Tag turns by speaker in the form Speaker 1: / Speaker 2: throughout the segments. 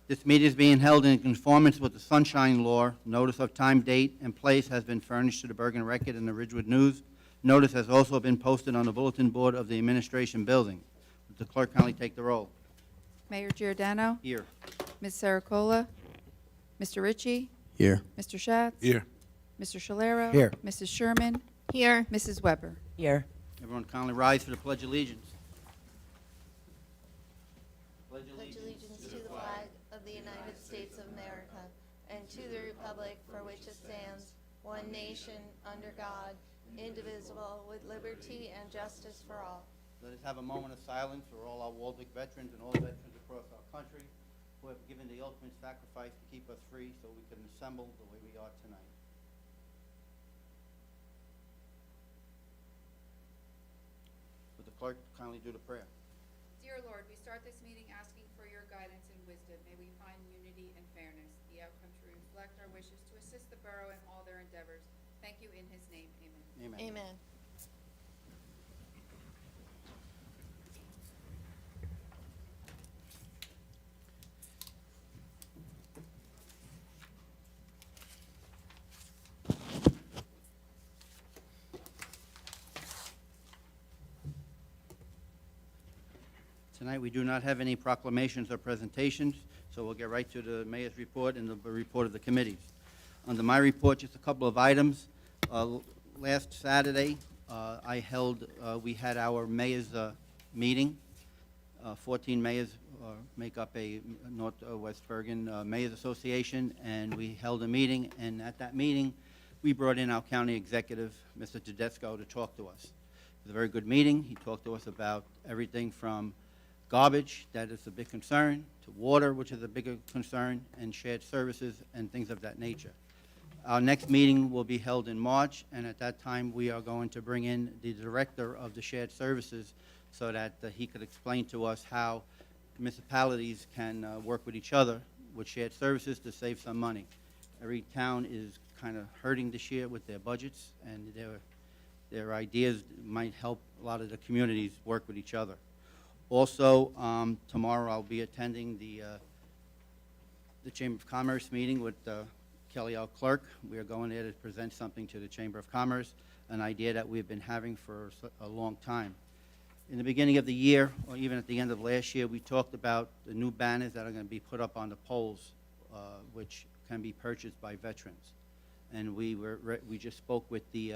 Speaker 1: This meeting is being held in conformance with the Sunshine Law. Notice of time, date, and place has been furnished to the Bergen Record and the Ridgewood News. Notice has also been posted on the bulletin board of the Administration Building. Would the clerk kindly take the roll?
Speaker 2: Mayor Giordano.
Speaker 1: Here.
Speaker 2: Ms. Saracola. Mr. Ritchie.
Speaker 3: Here.
Speaker 2: Mr. Schatz.
Speaker 3: Here.
Speaker 2: Mr. Shalero.
Speaker 3: Here.
Speaker 2: Mrs. Sherman.
Speaker 4: Here.
Speaker 2: Mrs. Weber.
Speaker 4: Here.
Speaker 1: Everyone kindly rise for the Pledge of Allegiance.
Speaker 5: Pledge allegiance to the flag of the United States of America and to the republic for which it stands, one nation, under God, indivisible, with liberty and justice for all.
Speaker 1: Let us have a moment of silence for all our Waldwick veterans and all veterans across our country who have given the ultimate sacrifice to keep us free so we can assemble the way we are tonight. Would the clerk kindly do the prayer?
Speaker 2: Dear Lord, we start this meeting asking for your guidance and wisdom. May we find unity and fairness. The outcome to reflect our wishes to assist the borough in all their endeavors. Thank you in his name. Amen.
Speaker 1: Amen.
Speaker 5: Amen.
Speaker 1: Tonight, we do not have any proclamations or presentations, so we'll get right to the mayor's report and the report of the committees. Under my report, just a couple of items. Last Saturday, we had our mayor's meeting. 14 mayors make up a Northwest Bergen Mayors Association, and we held a meeting, and at that meeting, we brought in our county executive, Mr. Tedesco, to talk to us. It was a very good meeting. He talked to us about everything from garbage, that is a big concern, to water, which is a bigger concern, and shared services and things of that nature. Our next meeting will be held in March, and at that time, we are going to bring in the director of the shared services so that he could explain to us how municipalities can work with each other with shared services to save some money. Every town is kind of hurting this year with their budgets, and their ideas might help a lot of the communities work with each other. Also, tomorrow I'll be attending the Chamber of Commerce meeting with Kelly L. Clerk. We are going there to present something to the Chamber of Commerce, an idea that we've been having for a long time. In the beginning of the year, or even at the end of last year, we talked about the new banners that are going to be put up on the poles, which can be purchased by veterans. And we just spoke with the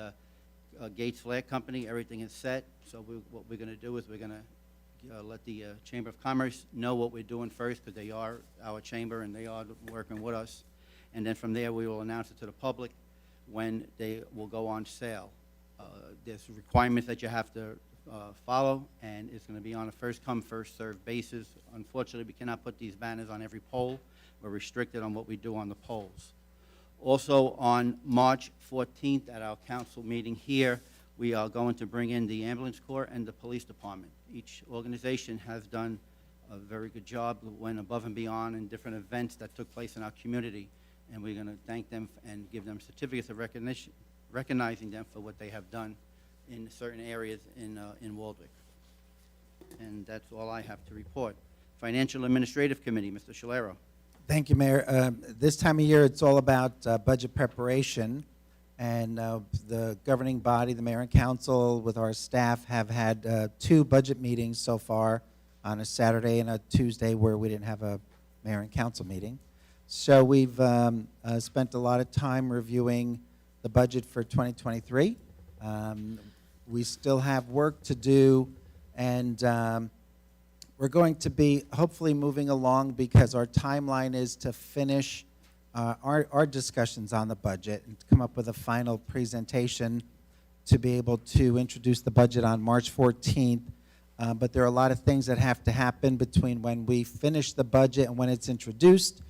Speaker 1: Gates Flag Company. Everything is set. So what we're going to do is we're going to let the Chamber of Commerce know what we're doing first, because they are our chamber and they are working with us. And then from there, we will announce it to the public when they will go on sale. There's requirements that you have to follow, and it's going to be on a first-come, first-served basis. Unfortunately, we cannot put these banners on every pole. We're restricted on what we do on the poles. Also, on March 14th at our council meeting here, we are going to bring in the ambulance corps and the police department. Each organization has done a very good job, went above and beyond in different events that took place in our community, and we're going to thank them and give them certificates of recognition, recognizing them for what they have done in certain areas in Waldwick. And that's all I have to report. Financial Administrative Committee, Mr. Shalero.
Speaker 3: Thank you, Mayor. This time of year, it's all about budget preparation. And the governing body, the mayor and council, with our staff, have had 2 budget meetings so far, on a Saturday and a Tuesday where we didn't have a mayor and council meeting. So we've spent a lot of time reviewing the budget for 2023. We still have work to do, and we're going to be hopefully moving along because our timeline is to finish our discussions on the budget and to come up with a final presentation to be able to introduce the budget on March 14th. But there are a lot of things that have to happen between when we finish the budget and when it's introduced.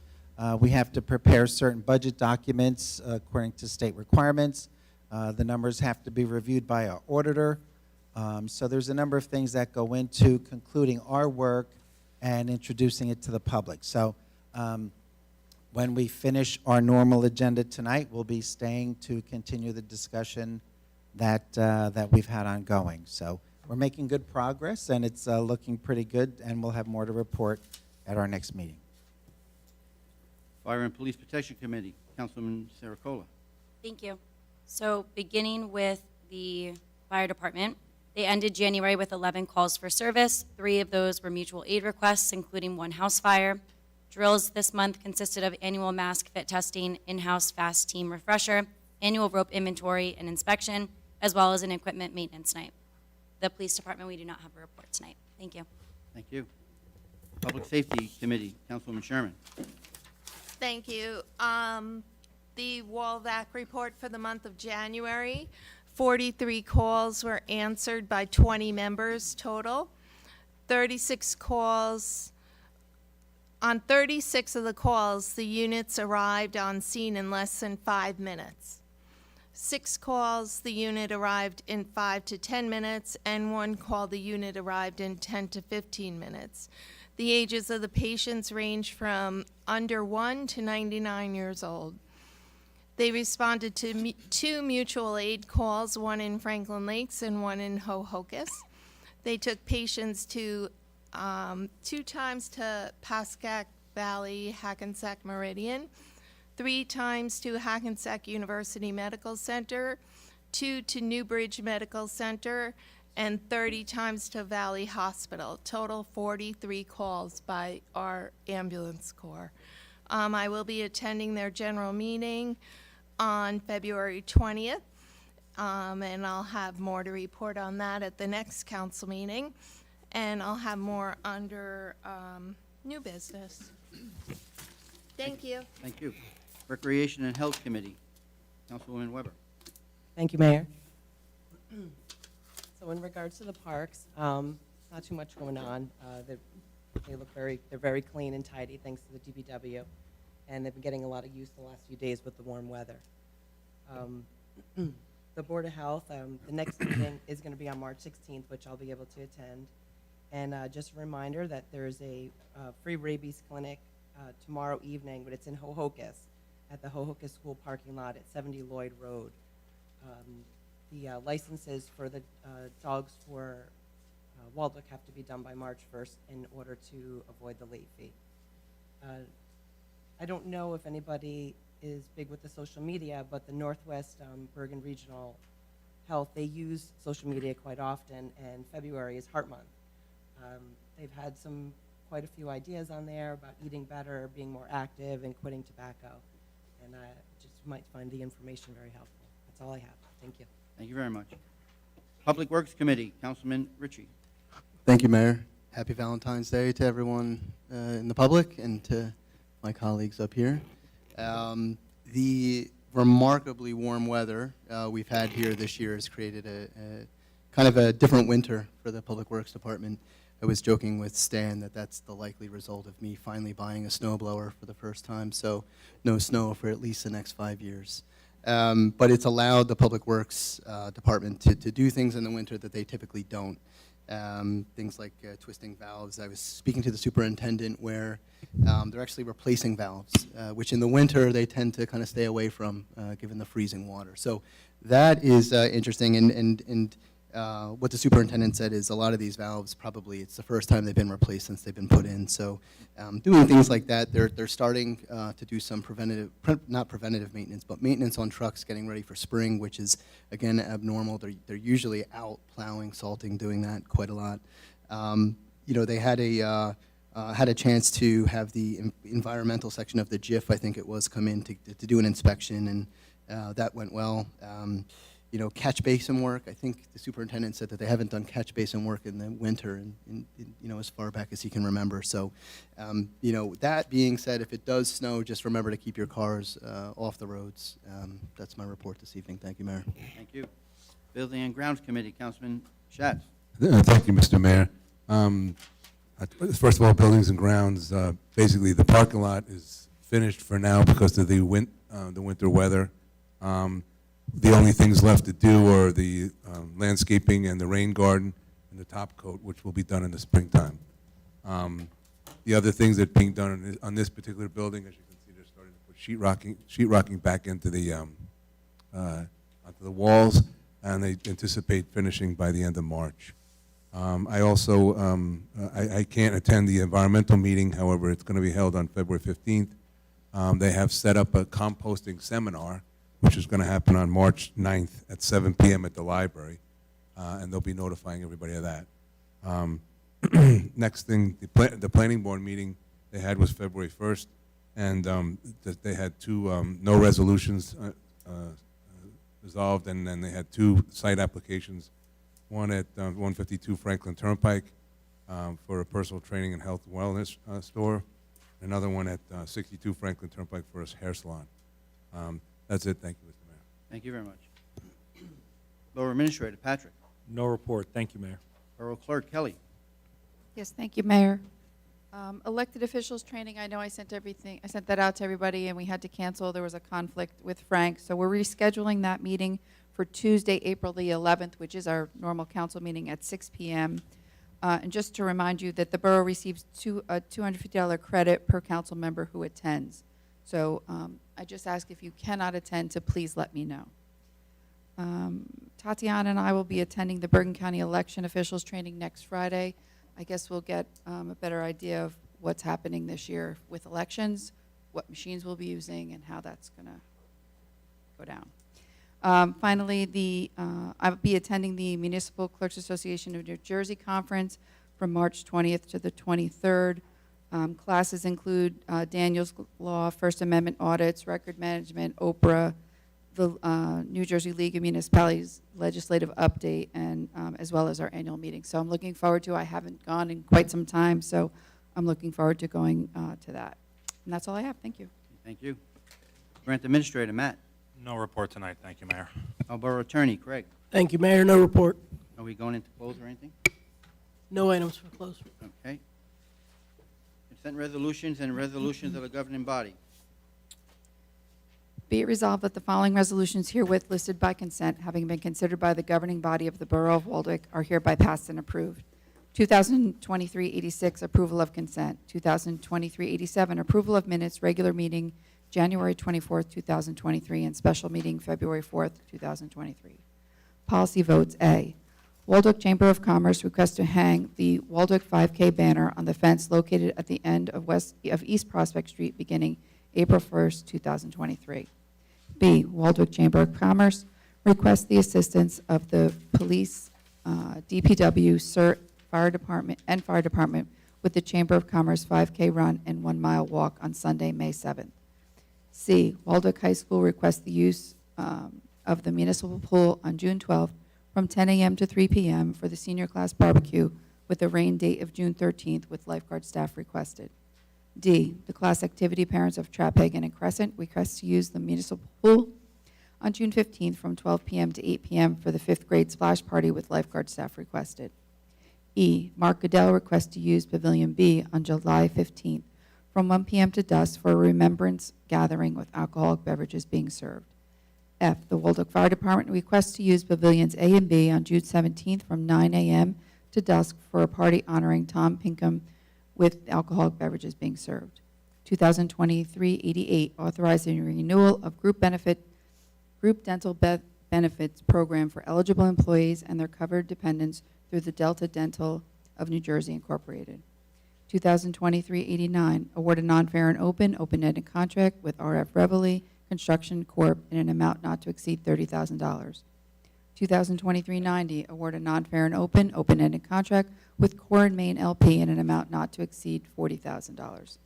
Speaker 3: We have to prepare certain budget documents according to state requirements. The numbers have to be reviewed by our auditor. So there's a number of things that go into concluding our work and introducing it to the public. So when we finish our normal agenda tonight, we'll be staying to continue the discussion that we've had ongoing. So we're making good progress, and it's looking pretty good, and we'll have more to report at our next meeting.
Speaker 1: Fire and Police Protection Committee, Councilman Saracola.
Speaker 4: Thank you. So beginning with the fire department, they ended January with 11 calls for service. 3 of those were mutual aid requests, including 1 house fire. Drills this month consisted of annual mask fit testing, in-house fast team refresher, annual rope inventory and inspection, as well as an equipment maintenance night. The police department, we do not have a report tonight. Thank you.
Speaker 1: Thank you. Public Safety Committee, Councilwoman Sherman.
Speaker 5: Thank you. The WALVAC report for the month of January, 43 calls were answered by 20 members total. 36 calls, on 36 of the calls, the units arrived on scene in less than 5 minutes. 6 calls, the unit arrived in 5 to 10 minutes, and 1 call, the unit arrived in 10 to 15 minutes. The ages of the patients range from under 1 to 99 years old. They responded to 2 mutual aid calls, 1 in Franklin Lakes and 1 in Ho-Ho-Kus. They took patients to 2 times to Pascack Valley, Hackensack Meridian, 3 times to Hackensack University Medical Center, 2 to Newbridge Medical Center, and 30 times to Valley Hospital. Total 43 calls by our ambulance corps. I will be attending their general meeting on February 20th, and I'll have more to report on that at the next council meeting, and I'll have more under new business. Thank you.
Speaker 1: Thank you. Recreation and Health Committee, Councilwoman Weber.
Speaker 6: Thank you, Mayor. So in regards to the parks, not too much going on. They look they're very clean and tidy thanks to the DPW, and they've been getting a lot of use the last few days with the warm weather. The Board of Health, the next meeting is going to be on March 16th, which I'll be able to attend. And just a reminder that there's a free rabies clinic tomorrow evening, but it's in Ho-Ho-Kus at the Ho-Ho-Kus School parking lot at 70 Lloyd Road. The licenses for the dogs for Waldock have to be done by March 1st in order to avoid the late fee. I don't know if anybody is big with the social media, but the Northwest Bergen Regional Health, they use social media quite often, and February is Heart Month. They've had quite a few ideas on there about eating better, being more active, and quitting tobacco. And I just might find the information very helpful. That's all I have. Thank you.
Speaker 1: Thank you very much. Public Works Committee, Councilman Ritchie.
Speaker 7: Thank you, Mayor. Happy Valentine's Day to everyone in the public and to my colleagues up here. The remarkably warm weather we've had here this year has created a kind of a different winter for the Public Works Department. I was joking with Stan that that's the likely result of me finally buying a snowblower for the first time, so no snow for at least the next 5 years. But it's allowed the Public Works Department to do things in the winter that they typically don't. Things like twisting valves. I was speaking to the superintendent where they're actually replacing valves, which in the winter they tend to kind of stay away from given the freezing water. So that is interesting, and what the superintendent said is a lot of these valves probably it's the first time they've been replaced since they've been put in. So doing things like that, they're starting to do some not preventative maintenance, but maintenance on trucks getting ready for spring, which is again abnormal. They're usually out plowing, salting, doing that quite a lot. You know, they had a chance to have the environmental section of the JIF, I think it was, come in to do an inspection, and that went well. You know, catch basin work, I think the superintendent said that they haven't done catch basin work in the winter, and you know, as far back as he can remember. So, you know, that being said, if it does snow, just remember to keep your cars off the roads. That's my report this evening. Thank you, Mayor.
Speaker 1: Thank you. Building and Grounds Committee, Councilman Schatz.
Speaker 8: Thank you, Mr. Mayor. First of all, Buildings and Grounds, basically the parking lot is finished for now because of the winter weather. The only things left to do are the landscaping and the rain garden and the top coat, which will be done in the springtime. The other things that are being done on this particular building, as you can see, they're starting to put sheetrocking back into the onto the walls, and they anticipate finishing by the end of March. I also I can't attend the environmental meeting. However, it's going to be held on February 15th. They have set up a composting seminar, which is going to happen on March 9th at 7 p.m. at the library, and they'll be notifying everybody of that. Next thing, the planning board meeting they had was February 1st, and they had two no resolutions resolved, and then they had two site applications, one at 152 Franklin Turnpike for a personal training and health and wellness store, another one at 62 Franklin Turnpike for a hair salon. That's it. Thank you, Mr. Mayor.
Speaker 1: Thank you very much. Borough Administrator Patrick.
Speaker 9: No report. Thank you, Mayor.
Speaker 1: Borough Clerk Kelly.
Speaker 2: Yes, thank you, Mayor. Elected officials training, I know I sent that out to everybody, and we had to cancel. There was a conflict with Frank, so we're rescheduling that meeting for Tuesday, April the 11th, which is our normal council meeting at 6 p.m. And just to remind you that the borough receives a $250 credit per council member who attends. So I just ask if you cannot attend to please let me know. Tatiana and I will be attending the Bergen County election officials training next Friday. I guess we'll get a better idea of what's happening this year with elections, what machines we'll be using, and how that's going to go down. Finally, I'll be attending the Municipal Clerks Association of New Jersey Conference from March 20th to the 23rd. Classes include Daniel's Law, First Amendment audits, record management, Oprah, the New Jersey League of Municipalities legislative update, and as well as our annual meeting. So I'm looking forward to. I haven't gone in quite some time, so I'm looking forward to going to that. And that's all I have. Thank you.
Speaker 1: Thank you. Grant Administrator Matt.
Speaker 9: No report tonight. Thank you, Mayor.
Speaker 1: Our Borough Attorney Craig.
Speaker 10: Thank you, Mayor. No report.
Speaker 1: Are we going into close or anything?
Speaker 10: No items for close.
Speaker 1: Okay. Consent resolutions and resolutions of the governing body.
Speaker 2: Be it resolved that the following resolutions herewith listed by consent, having been considered by the governing body of the Borough of Waldeck, are hereby passed and approved. 2023-86, approval of consent. 2023-87, approval of minutes, regular meeting, January 24th, 2023, and special meeting, February 4th, 2023. Policy votes. A, Waldeck Chamber of Commerce requests to hang the Waldeck 5K banner on the fence located at the end of East Prospect Street beginning April 1st, 2023. B, Waldeck Chamber of Commerce requests the assistance of the police, DPW, CERT, fire department with the Chamber of Commerce 5K run and 1 mile walk on Sunday, May 7th. C, Waldeck High School requests the use of the municipal pool on June 12th from 10 a.m. to 3 p.m. for the senior class barbecue with a rain date of June 13th with lifeguard staff requested. D, the class activity parents of Trapehagen and Crescent request to use the municipal pool on June 15th from 12 p.m. to 8 p.m. for the 5th grade splash party with lifeguard staff requested. E, Mark Goodell requests to use Pavilion B on July 15th from 1 p.m. to dusk for a remembrance gathering with alcoholic beverages being served. F, the Waldeck Fire Department requests to use Pavilions A and B on June 17th from 9 a.m. to dusk for a party honoring Tom Pinkham with alcoholic beverages being served. 2023-88, authorizing renewal of group dental benefits program for eligible employees and their covered dependents through the Delta Dental of New Jersey, Incorporated. 2023-89, award a non-fair and open-ended contract with RF Reveille Construction Corp. in an amount not to exceed $30,000. 2023-90, award a non-fair and open-ended contract with Core and Main LP in an amount not to exceed $40,000.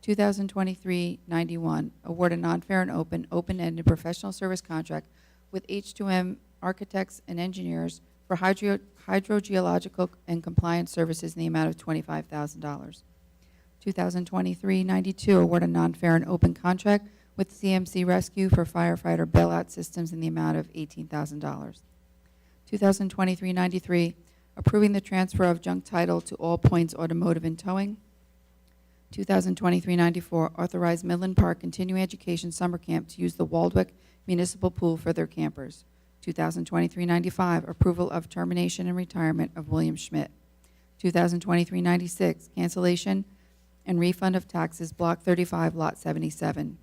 Speaker 2: 2023-91, award a non-fair and open-ended professional service contract with H2M Architects and Engineers for hydrogeological and compliance services in the amount of $25,000. 2023-92, award a non-fair and open contract with CMC Rescue for firefighter bailout systems in the amount of $18,000. 2023-93, approving the transfer of junk title to All Points Automotive and Towing. 2023-94, authorize Midland Park Continuing Education Summer Camp to use the Waldeck Municipal Pool for their campers. 2023-95, approval of termination and retirement of William Schmidt. 2023-96, cancellation and refund of taxes, Block 35, Lot 77.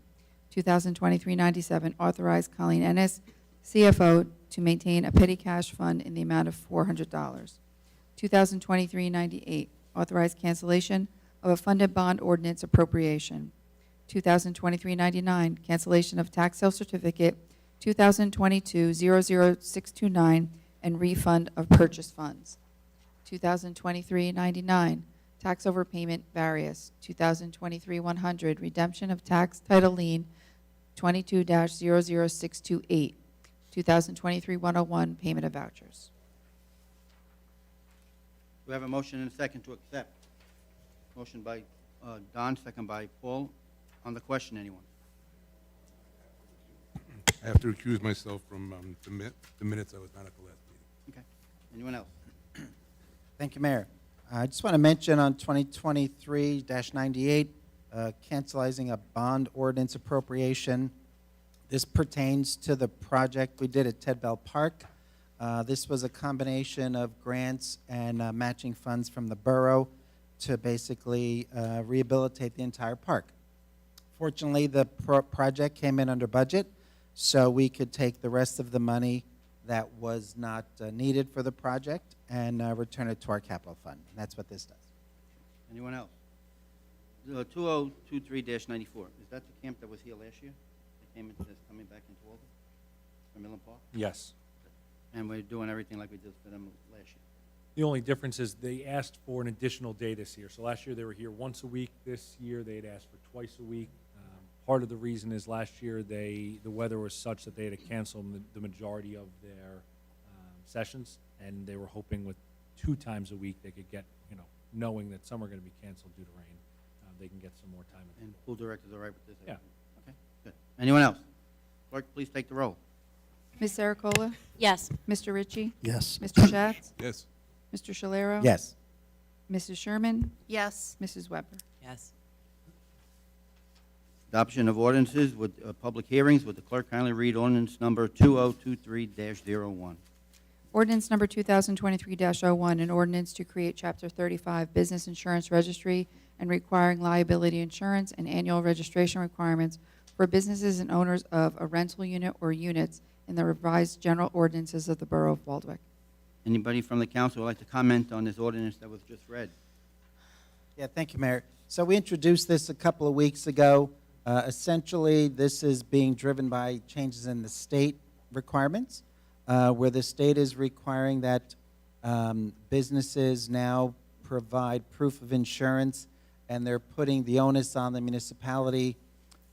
Speaker 2: 2023-97, authorize Colleen Ennis, CFO, to maintain a petty cash fund in the amount of $400. 2023-98, authorize cancellation of a funded bond ordinance appropriation. 2023-99, cancellation of tax sale certificate 2022-00629, and refund of purchase funds. 2023-99, tax overpayment various 2023-100, redemption of tax title lien 22-00628. 2023-101, payment of vouchers.
Speaker 1: Do we have a motion and a second to accept? Motion by Don, second by Paul. On the question, anyone?
Speaker 8: I have to recuse myself from the minutes. I was not at the last meeting.
Speaker 1: Okay. Anyone else?
Speaker 3: Thank you, Mayor. I just want to mention on 2023-98, cancelizing a bond ordinance appropriation. This pertains to the project we did at Ted Bell Park. This was a combination of grants and matching funds from the borough to basically rehabilitate the entire park. Fortunately, the project came in under budget, so we could take the rest of the money that was not needed for the project and return it to our capital fund. And that's what this does.
Speaker 1: Anyone else? 2023-94, is that the camp that was here last year? That came into this, coming back into Walden? From Millen Park?
Speaker 9: Yes.
Speaker 1: And we're doing everything like we did for them last year.
Speaker 9: The only difference is they asked for an additional day this year. So last year they were here once a week. This year they had asked for twice a week. Part of the reason is last year the weather was such that they had to cancel the majority of their sessions, and they were hoping with 2 times a week they could get, knowing that some are going to be canceled due to rain, they can get some more time.
Speaker 1: And pool director's all right with this?
Speaker 9: Yeah.
Speaker 1: Okay, good. Anyone else? Clerk, please take the roll.
Speaker 2: Ms. Sericola?
Speaker 4: Yes.
Speaker 2: Mr. Ritchie?
Speaker 7: Yes.
Speaker 2: Mr. Schatz?
Speaker 8: Yes.
Speaker 2: Mr. Shalero?
Speaker 3: Yes.
Speaker 2: Mrs. Sherman?
Speaker 5: Yes.
Speaker 2: Mrs. Weber?
Speaker 6: Yes.
Speaker 1: Adoption of ordinances with public hearings. Would the clerk kindly read ordinance number 2023-01?
Speaker 2: Ordinance number 2023-01, an ordinance to create Chapter 35 Business Insurance Registry and requiring liability insurance and annual registration requirements for businesses and owners of a rental unit or units in the revised general ordinances of the Borough of Baldwick.
Speaker 1: Anybody from the council would like to comment on this ordinance that was just read?
Speaker 3: Yeah, thank you, Mayor. So we introduced this a couple of weeks ago. Essentially, this is being driven by changes in the state requirements, where the state is requiring that businesses now provide proof of insurance, and they're putting the onus on the municipality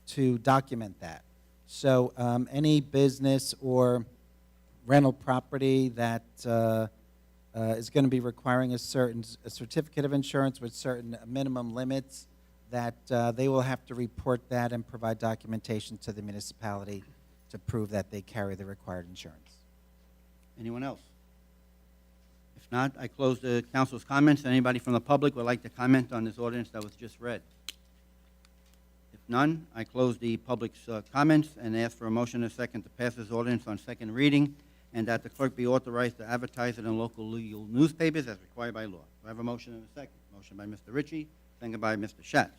Speaker 3: to document that. So any business or rental property that is going to be requiring a certificate of insurance with certain minimum limits, that they will have to report that and provide documentation to the municipality to prove that they carry the required insurance.
Speaker 1: Anyone else? If not, I close the council's comments. Anybody from the public would like to comment on this ordinance that was just read? If none, I close the public's comments and ask for a motion and a second to pass this ordinance on second reading, and that the clerk be authorized to advertise it in local legal newspapers as required by law. Do I have a motion and a second? Motion by Mr. Ritchie, second by Mr. Schatz.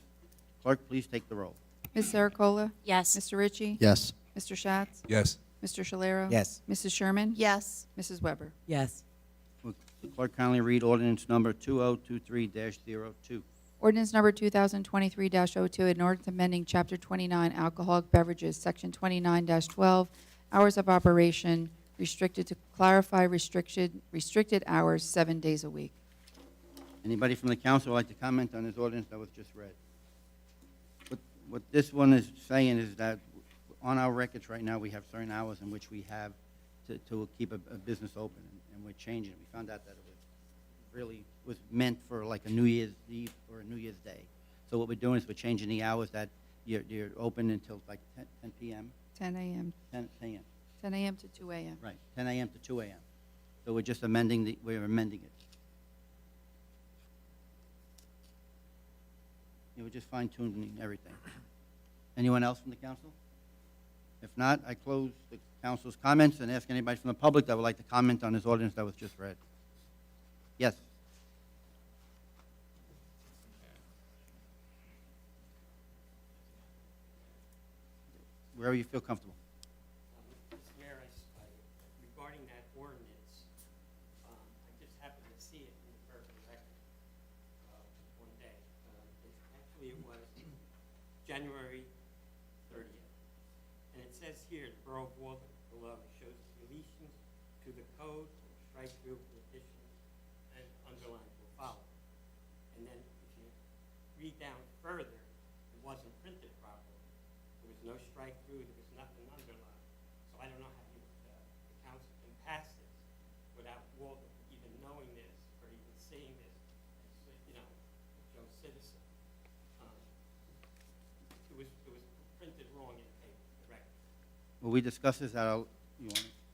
Speaker 1: Clerk, please take the roll.
Speaker 2: Ms. Sericola?
Speaker 4: Yes.
Speaker 2: Mr. Ritchie?
Speaker 7: Yes.
Speaker 2: Mr. Schatz?
Speaker 8: Yes.
Speaker 2: Mr. Shalero?
Speaker 3: Yes.
Speaker 2: Mrs. Sherman?
Speaker 5: Yes.
Speaker 2: Mrs. Weber?
Speaker 6: Yes.
Speaker 1: Would the clerk kindly read ordinance number 2023-02?
Speaker 2: Ordinance number 2023-02, an ordinance amending Chapter 29 Alcoholic Beverages, Section 29-12, hours of operation, restricted to clarify restricted hours 7 days a week.
Speaker 1: Anybody from the council would like to comment on this ordinance that was just read? What this one is saying is that on our records right now, we have certain hours in which we have to keep a business open, and we're changing it. We found out that it was meant for like a New Year's Eve or a New Year's Day. So what we're doing is we're changing the hours that you're open until like 10 p.m.,
Speaker 2: 10 a.m.
Speaker 1: 10 a.m.
Speaker 2: 10 a.m. to 2 a.m.
Speaker 1: Right, 10 a.m. to 2 a.m. So we're just amending it. We're just fine-tuning everything. Anyone else from the council? If not, I close the council's comments and ask anybody from the public that would like to comment on this ordinance that was just read. Yes. Wherever you feel comfortable.
Speaker 11: Mr. Mayor, regarding that ordinance, I just happened to see it in the Berkeley Record one day. It was January says here, the Borough of Walden below shows deletions to the code, strike through additions, and underlines will follow. And then if you read down further, it wasn't printed properly. There was no strike through, there was nothing underlined. So I don't know how you, the council can pass this without Walden even knowing this or even seeing this, as, you know, Joe citizen. It was printed wrong in paper, correct?
Speaker 1: Well, we discussed this at our,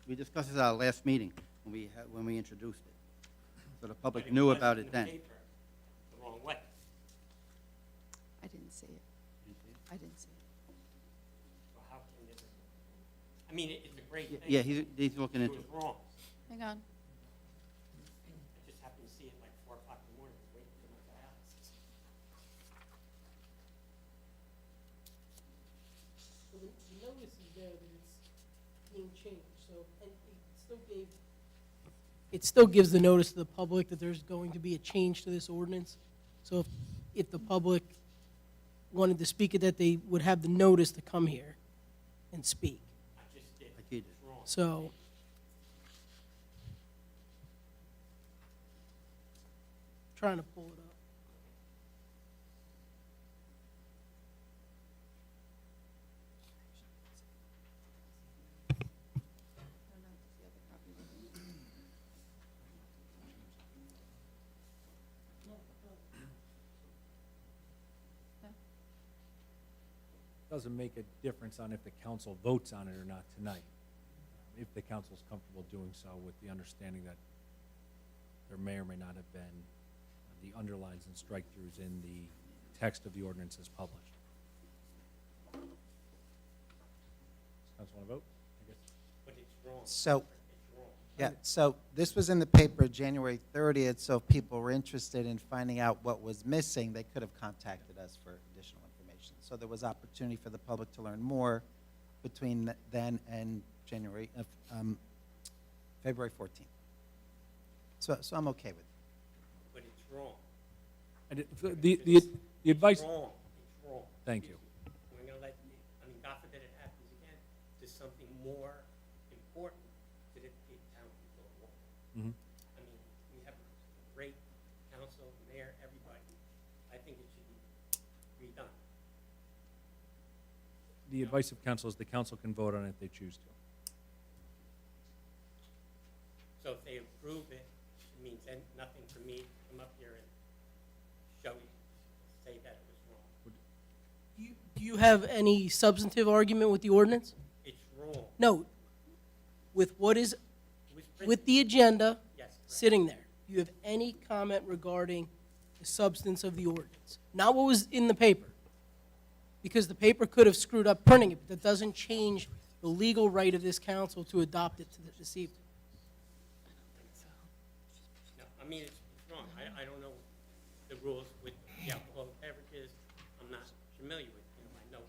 Speaker 1: we discussed this at our last meeting when we introduced it. So the public
Speaker 11: But
Speaker 1: knew
Speaker 11: was
Speaker 1: about
Speaker 11: in
Speaker 1: it
Speaker 11: the
Speaker 1: then.
Speaker 11: paper The wrong way.
Speaker 2: I didn't see it. I didn't see it.
Speaker 11: So how can this, I mean, it's a great thing.
Speaker 1: Yeah, he's looking
Speaker 11: It
Speaker 1: into
Speaker 11: was
Speaker 1: it.
Speaker 11: wrong.
Speaker 2: Hang on.
Speaker 11: I just happened to see it like 4 o'clock in the morning, waiting for my dialysis.
Speaker 10: So the notice is there that it's being changed, so, and it still gives the notice to the public that there's going to be a change to this ordinance. So if the public wanted to speak it, that they would have the notice to come here and speak.
Speaker 11: I just did.
Speaker 1: Like he did.
Speaker 11: It's wrong.
Speaker 10: So, trying to pull it up.
Speaker 9: Doesn't make a difference on if the council votes on it or not tonight. If the council's comfortable doing so with the understanding that there may or may not have been the underlines and strike-throughs in the text of the ordinance as published. Does council want to vote? I guess.
Speaker 11: But it's wrong.
Speaker 3: So,
Speaker 11: It's wrong.
Speaker 3: yeah, so this was in the paper January 30th, so if people were interested in finding out what was missing, they could have contacted us for additional information. So there was opportunity for the public to learn more between then and February 14th. So I'm okay with it.
Speaker 11: But it's wrong.
Speaker 9: And the advice,
Speaker 11: It's wrong. It's wrong.
Speaker 9: thank you.
Speaker 11: We're gonna let, I mean, God forbid it happens again, to something more important to the town people of Walden.
Speaker 9: Mhm.
Speaker 11: I mean, we have a great council, mayor, everybody. I think it should be redone.
Speaker 9: The advice of council is the council can vote on it if they choose to.
Speaker 11: So if they approve it, it means then nothing for me to come up here and show you, say that it was wrong.
Speaker 10: Do you have any substantive argument with the ordinance?
Speaker 11: It's wrong.
Speaker 10: No. With what is,
Speaker 11: It was printed.
Speaker 10: with the agenda
Speaker 11: Yes, correct.
Speaker 10: sitting there, do you have any comment regarding the substance of the ordinance? Not what was in the paper, because the paper could have screwed up printing it, but that doesn't change the legal right of this council to adopt it this evening.
Speaker 11: No, I mean, it's wrong. I don't know the rules with the alcohol beverages. I'm not familiar with them. I know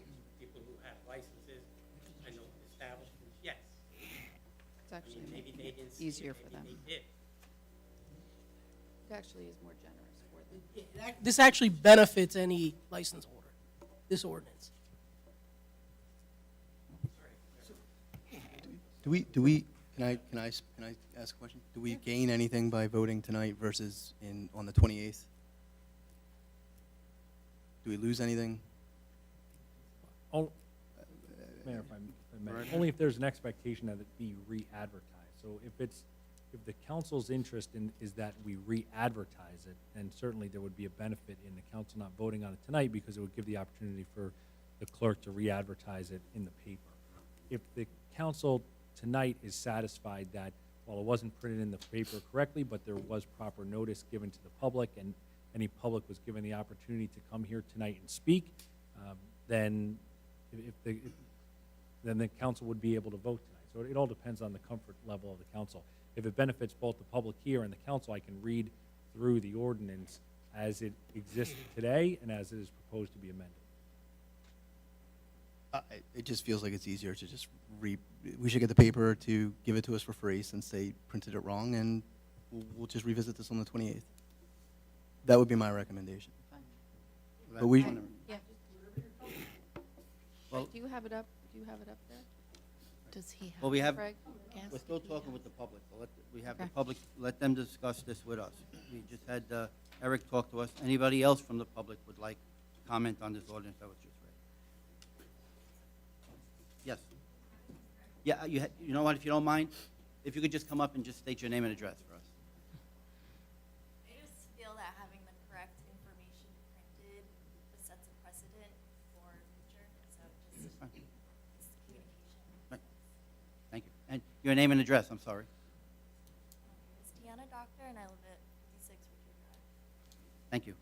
Speaker 11: people who have licenses. I know establishments, yes.
Speaker 2: It's
Speaker 11: I
Speaker 2: actually
Speaker 11: mean, maybe they didn't see
Speaker 2: easier
Speaker 11: it,
Speaker 2: for them.
Speaker 11: maybe they did.
Speaker 2: It actually is more generous for them.
Speaker 10: This actually benefits any license holder, this ordinance.
Speaker 7: Do we, can I ask a question? Do we gain anything by voting tonight versus on the 28th? Do we lose anything?
Speaker 9: Oh, Mayor, if I may, only if there's an expectation that it be re-advertised. So if the council's interest is that we re-advertise it, then certainly there would be a benefit in the council not voting on it tonight because it would give the opportunity for the clerk to re-advertise it in the paper. If the council tonight is satisfied that while it wasn't printed in the paper correctly, but there was proper notice given to the public and any public was given the opportunity to come here tonight and speak, then then the council would be able to vote tonight. So it all depends on the comfort level of the council. If it benefits both the public here and the council, I can read through the ordinance as it exists today and as it is proposed to be amended.
Speaker 7: It just feels like it's easier to just we should get the paper to give it to us for free since they printed it wrong, and we'll just revisit this on the 28th. That would be my recommendation. But we,
Speaker 2: Yeah.
Speaker 1: Well-
Speaker 2: Do you have it up? Do you have it up there?
Speaker 5: Does he have?
Speaker 1: Well, we have,
Speaker 2: Craig?
Speaker 5: ask
Speaker 1: we're still
Speaker 5: if he
Speaker 1: talking
Speaker 5: has-
Speaker 1: with the public. So we have the
Speaker 2: Okay.
Speaker 1: public, let them discuss this with us. We just had Eric talk to us. Anybody else from the public would like to comment on this ordinance that was just read? Yes. Yeah, you know what, if you don't mind, if you could just come up and just state your name and address for us.
Speaker 12: I just feel that having the correct information printed sets a precedent for future, so just
Speaker 1: Fine.
Speaker 12: communication.
Speaker 1: Right. Thank you. And your name and address, I'm sorry.
Speaker 12: It's Deanna Doctor, and I live at 56 Richard Drive.
Speaker 1: Thank you.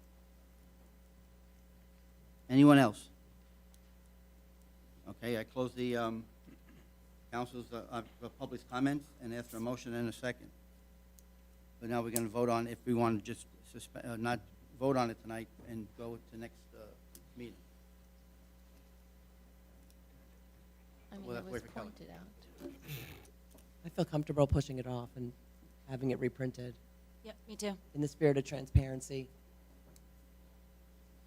Speaker 1: Anyone else? Okay, I close the council's, the public's comments and ask for a motion and a second. But now we're going to vote on if we want to just not vote on it tonight and go to next meeting.
Speaker 5: I mean,
Speaker 1: Well,
Speaker 5: it
Speaker 1: wait
Speaker 5: was
Speaker 1: for Kelly.
Speaker 5: pointed out.
Speaker 6: I feel comfortable pushing it off and having it reprinted
Speaker 4: Yep, me too.
Speaker 6: in the spirit of transparency.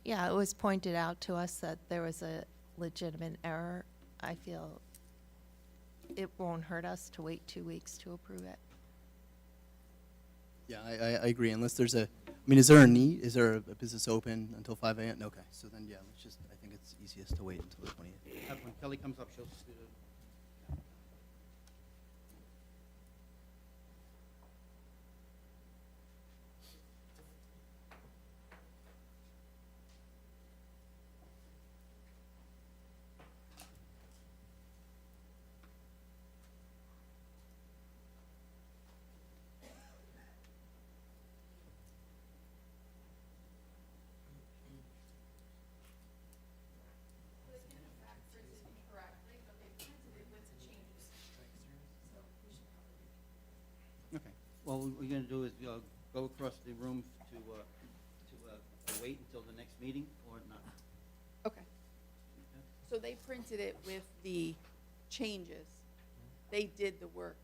Speaker 5: Yeah, it was pointed out to us that there was a legitimate error. I feel it won't hurt us to wait 2 weeks to approve it.
Speaker 7: Yeah, I agree, unless there's a, I mean, is there a need, is there a business open until 5 a.m.? Okay, so then, yeah, let's just, I think it's easiest to wait until the 28th.
Speaker 1: When Kelly comes up, she'll do the. Okay. Well, what we're going to do is go across the room to wait until the next meeting or not.
Speaker 2: Okay. So they printed it with the changes. They did the work.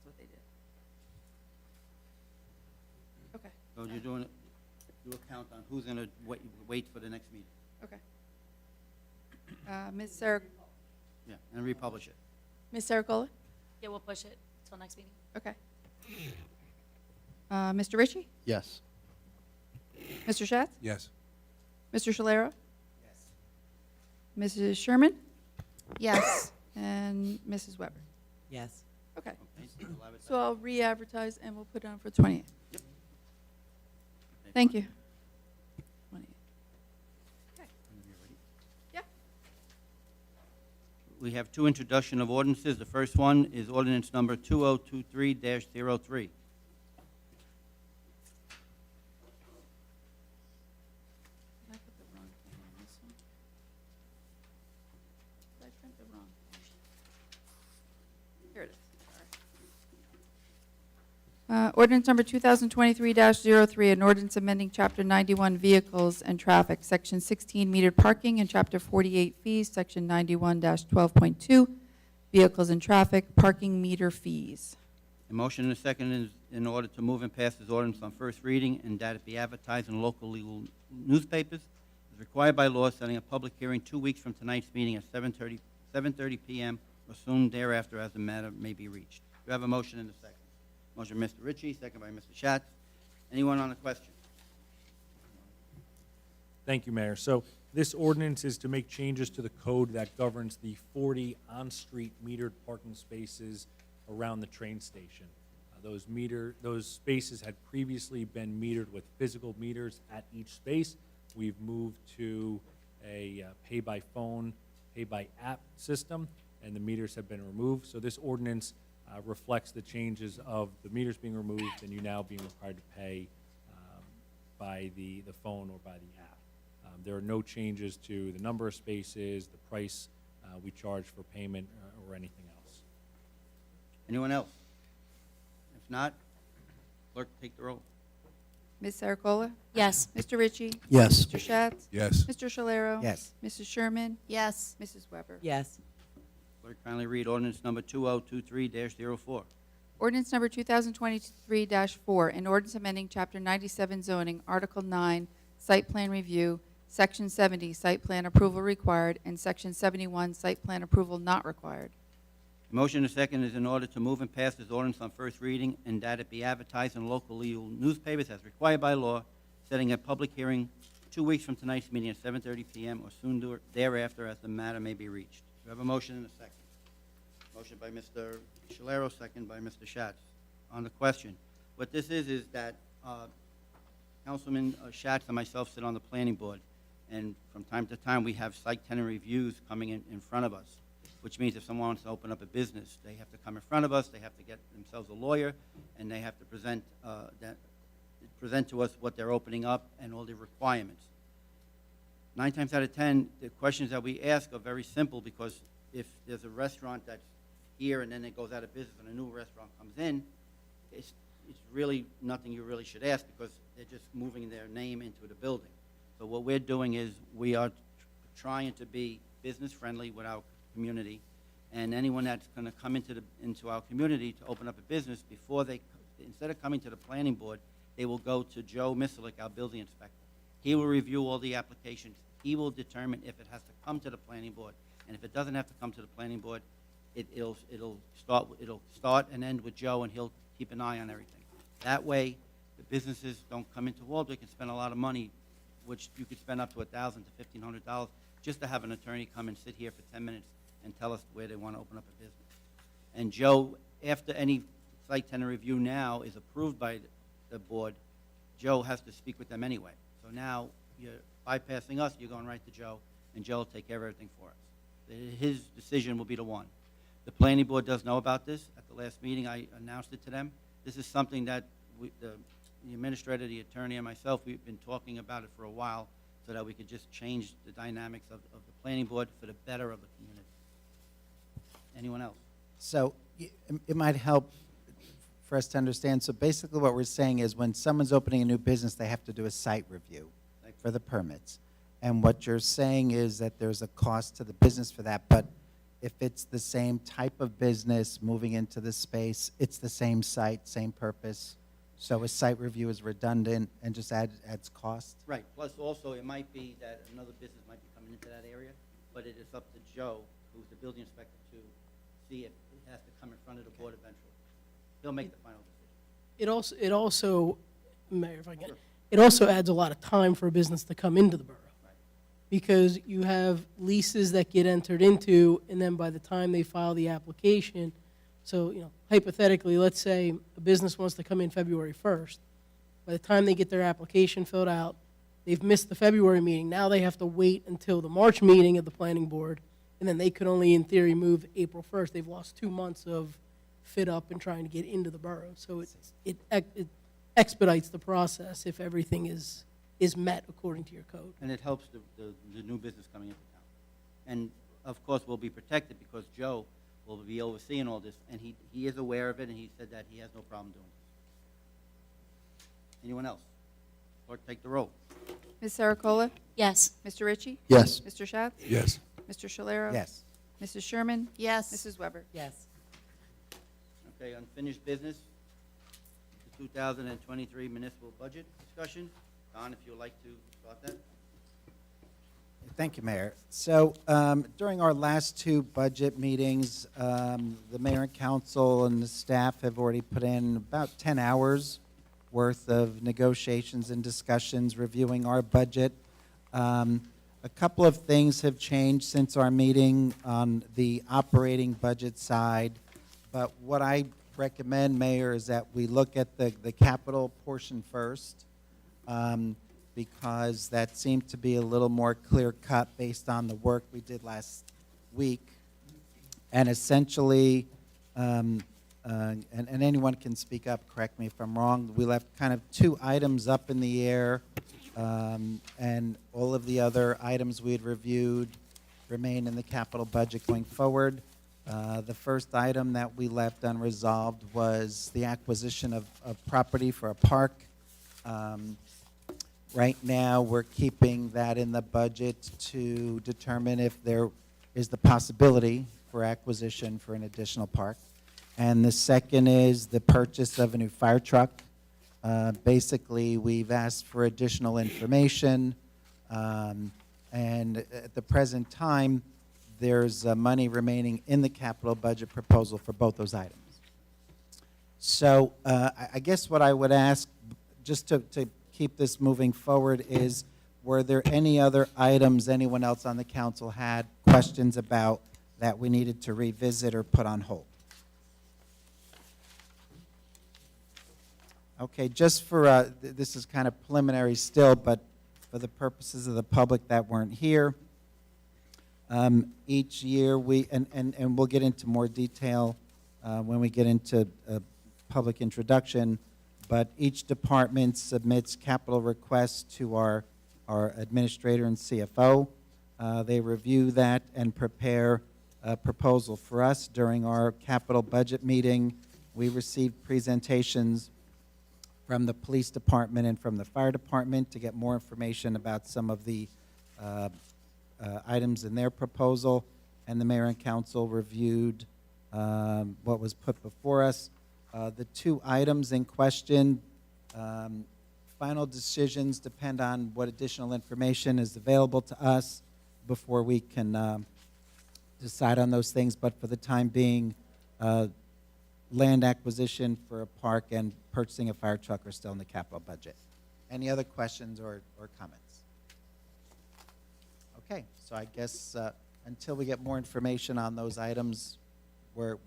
Speaker 2: That's what they did. Okay,
Speaker 1: So you're doing it, do a count on who's going to wait for the next meeting.
Speaker 2: okay. Ms. Sarah,
Speaker 1: Yeah, and republish it.
Speaker 2: Ms. Saracola?
Speaker 4: Yeah, we'll push it till next meeting.
Speaker 2: Okay. Mr. Ritchie?
Speaker 7: Yes.
Speaker 2: Mr. Schatz?
Speaker 8: Yes.
Speaker 2: Mr. Shalero? Mrs. Sherman?
Speaker 5: Yes.
Speaker 2: And Mrs. Weber?
Speaker 6: Yes.
Speaker 2: Okay.
Speaker 1: Okay, so we'll have it
Speaker 2: So I'll re-advertise and we'll put it on for 28th.
Speaker 1: Yep.
Speaker 2: Thank you. 28th. Okay. Yeah.
Speaker 1: We have two introduction of ordinances. The first one is ordinance number 2023-03.
Speaker 2: Did I put the wrong thing on this one? Did I print the wrong thing? Here it is. Sorry. Ordinance number 2023-03, an ordinance amending Chapter 91 Vehicles and Traffic, Section 16 Metered Parking, and Chapter 48 Fees, Section 91-12.2 Vehicles and Traffic, Parking Meter Fees.
Speaker 1: A motion and a second is in order to move and pass this ordinance on first reading and that it be advertised in local legal newspapers as required by law, setting a public hearing 2 weeks from tonight's meeting at 7:30 p.m. or soon thereafter as the matter may be reached. Do you have a motion and a second? Motion by Mr. Ritchie, second by Mr. Schatz. Anyone on the question?
Speaker 9: Thank you, Mayor. So this ordinance is to make changes to the code that governs the 40 on-street metered parking spaces around the train station. Those spaces had previously been metered with physical meters at each space. We've moved to a pay-by-phone, pay-by-app system, and the meters have been removed. So this ordinance reflects the changes of the meters being removed and you now being required to pay by the phone or by the app. There are no changes to the number of spaces, the price we charge for payment, or anything else.
Speaker 1: Anyone else? If not, clerk, take the roll.
Speaker 2: Ms. Saracola?
Speaker 4: Yes.
Speaker 2: Mr. Ritchie?
Speaker 7: Yes.
Speaker 2: Mr. Schatz?
Speaker 8: Yes.
Speaker 2: Mr. Shalero?
Speaker 3: Yes.
Speaker 2: Mrs. Sherman?
Speaker 5: Yes.
Speaker 2: Mrs. Weber?
Speaker 6: Yes.
Speaker 1: Clerk, kindly read ordinance number 2023-04.
Speaker 2: Ordinance number 2023-4, an ordinance amending Chapter 97 zoning, Article 9, Site Plan Review, Section 70, site plan approval required, and Section 71, site plan approval not required.
Speaker 1: Motion and second is in order to move and pass this ordinance on first reading and that it be advertised in local legal newspapers as required by law, setting a public hearing 2 weeks from tonight's meeting at 7:30 PM or soon thereafter as the matter may be reached. Do I have a motion and a second? Motion by Mr. Shalero, second by Mr. Schatz. On the question, what this is that Councilman Schatz and myself sit on the planning board, and from time to time, we have site tenant reviews coming in front of us, which means if someone wants to open up a business, they have to come in front of us, they have to get themselves a lawyer, and they have to present to us what they're opening up and all the requirements. 9 times out of 10, the questions that we ask are very simple, because if there's a restaurant that's here and then it goes out of business and a new restaurant comes in, it's really nothing you really should ask, because they're just moving their name into the building. So what we're doing is we are trying to be business-friendly with our community, and anyone that's going to come into our community to open up a business, instead of coming to the planning board, they will go to Joe Misulik, our building inspector. He will review all the applications. He will determine if it has to come to the planning board, and if it doesn't have to come to the planning board, it'll start and end with Joe, and he'll keep an eye on everything. That way, the businesses don't come into Waldwick and spend a lot of money, which you could spend up to $1,000 to $1,500 just to have an attorney come and sit here for 10 minutes and tell us where they want to open up a business. And Joe, after any site tenant review now is approved by the board, Joe has to speak with them anyway. So now you're bypassing us, you're going right to Joe, and Joe will take care of everything for us. His decision will be the one. The planning board does know about this. At the last meeting, I announced it to them. This is something that the administrator, the attorney, and myself, we've been talking about it for a while, so that we could just change the dynamics of the planning board for the better of the community. Anyone else?
Speaker 3: So it might help for us to understand. So basically what we're saying is when someone's opening a new business, they have to do a site review for the permits. And what you're saying is that there's a cost to the business for that, but if it's the same type of business moving into the space, it's the same site, same purpose. So a site review is redundant and just adds cost?
Speaker 1: Right. Plus, also, it might be that another business might be coming into that area, but it is up to Joe, who's the building inspector, to see if it has to come in front of the board eventually. He'll make the final decision.
Speaker 10: It also, Mayor, if I can, it also adds a lot of time for a business to come into the borough.
Speaker 1: Right.
Speaker 10: Because you have leases that get entered into, and then by the time they file the application, so, hypothetically, let's say a business wants to come in February 1st. By the time they get their application filled out, they've missed the February meeting. Now they have to wait until the March meeting of the planning board, and then they could only, in theory, move April 1st. They've lost 2 months of fit up and trying to get into the borough. So it expedites the process if everything is met according to your code.
Speaker 1: And it helps the new business coming into town. And, of course, we'll be protected because Joe will be overseeing all this, and he is aware of it, and he said that he has no problem doing this. Anyone else? Clerk, take the roll.
Speaker 2: Ms. Saracola?
Speaker 4: Yes.
Speaker 2: Mr. Ritchie?
Speaker 7: Yes.
Speaker 2: Mr. Schatz?
Speaker 8: Yes.
Speaker 2: Mr. Shalero?
Speaker 3: Yes.
Speaker 2: Mrs. Sherman?
Speaker 5: Yes.
Speaker 2: Mrs. Weber?
Speaker 6: Yes.
Speaker 1: Okay, unfinished business, the 2023 municipal budget discussion. Don, if you would like to start that.
Speaker 3: Thank you, Mayor. So during our last 2 budget meetings, the mayor and council and the staff have already put in about 10 hours worth of negotiations and discussions reviewing our budget. A couple of things have changed since our meeting on the operating budget side, but what I recommend, Mayor, is that we look at the capital portion first, because that seemed to be a little more clear-cut based on the work we did last week. And essentially, and anyone can speak up, correct me if I'm wrong, we left kind of 2 items up in the air, and all of the other items we had reviewed remain in the capital budget going forward. The first item that we left unresolved was the acquisition of property for a park. Right now, we're keeping that in the budget to determine if there is the possibility for acquisition for an additional park. And the second is the purchase of a new fire truck. Basically, we've asked for additional information And at the present time, there's money remaining in the capital budget proposal for both those items. So I guess what I would ask, just to keep this moving forward, is were there any other items anyone else on the council had questions about that we needed to revisit or put on hold? Okay, just for, this is kind of preliminary still, but for the purposes of the public that weren't here, each year and we'll get into more detail when we get into a public introduction, but each department submits capital requests to our administrator and CFO. They review that and prepare a proposal for us. During our capital budget meeting, we received presentations from the police department and from the fire department to get more information about some of the items in their proposal, and the mayor and council reviewed what was put before us. The two items in question, final decisions depend on what additional information is available to us before we can decide on those things, but for the time being, land acquisition for a park and purchasing a fire truck are still in the capital budget. Any other questions or comments? Okay, so I guess until we get more information on those items, we're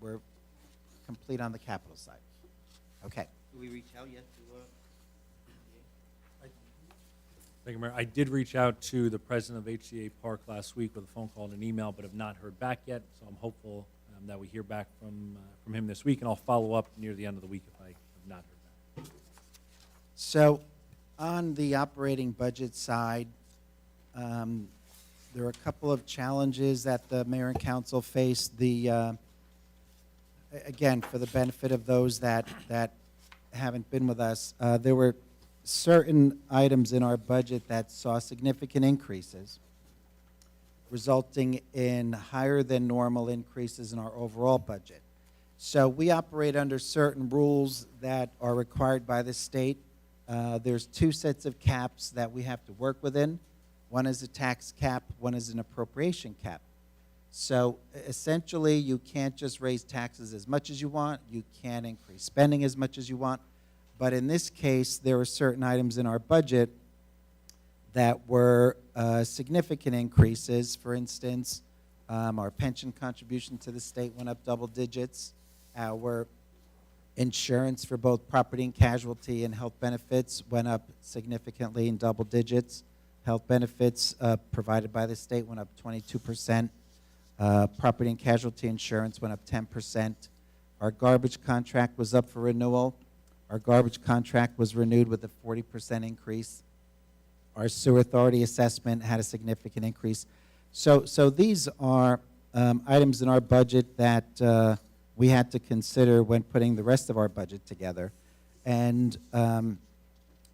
Speaker 3: complete on the capital side. Okay.
Speaker 1: Do we reach out yet to,
Speaker 9: Thank you, Mayor. I did reach out to the president of HCA Park last week with a phone call and an email, but have not heard back yet. So I'm hopeful that we hear back from him this week, and I'll follow up near the end of the week if I have not heard back.
Speaker 3: So on the operating budget side, there are a couple of challenges that the mayor and council faced. Again, for the benefit of those that haven't been with us, there were certain items in our budget that saw significant increases, resulting in higher than normal increases in our overall budget. So we operate under certain rules that are required by the state. There's two sets of caps that we have to work within. One is a tax cap, one is an appropriation cap. So essentially, you can't just raise taxes as much as you want. You can't increase spending as much as you want. But in this case, there are certain items in our budget that were significant increases. For instance, our pension contribution to the state went up double digits. Our insurance for both property and casualty and health benefits went up significantly in double digits. Health benefits provided by the state went up 22%. Property and casualty insurance went up 10%. Our garbage contract was up for renewal. Our garbage contract was renewed with a 40% increase. Our sewer authority assessment had a significant increase. So these are items in our budget that we had to consider when putting the rest of our budget together. And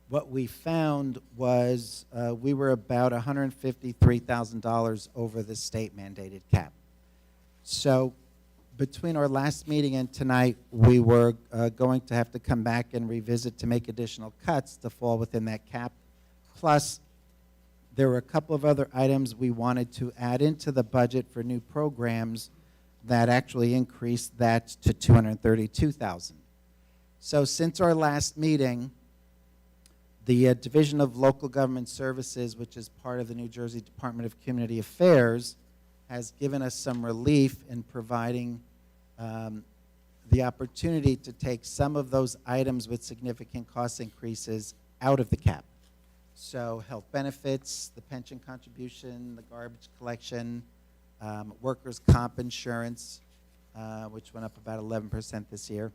Speaker 3: what we found was we were about $153,000 over the state mandated cap. So between our last meeting and tonight, we were going to have to come back and revisit to make additional cuts to fall within that cap. Plus, there were a couple of other items we wanted to add into the budget for new programs that actually increased that to $232,000. So since our last meeting, the Division of Local Government Services, which is part of the New Jersey Department of Community Affairs, has given us some relief in providing the opportunity to take some of those items with significant cost increases out of the cap. So health benefits, the pension contribution, the garbage collection, workers' comp insurance, which went up about 11% this year.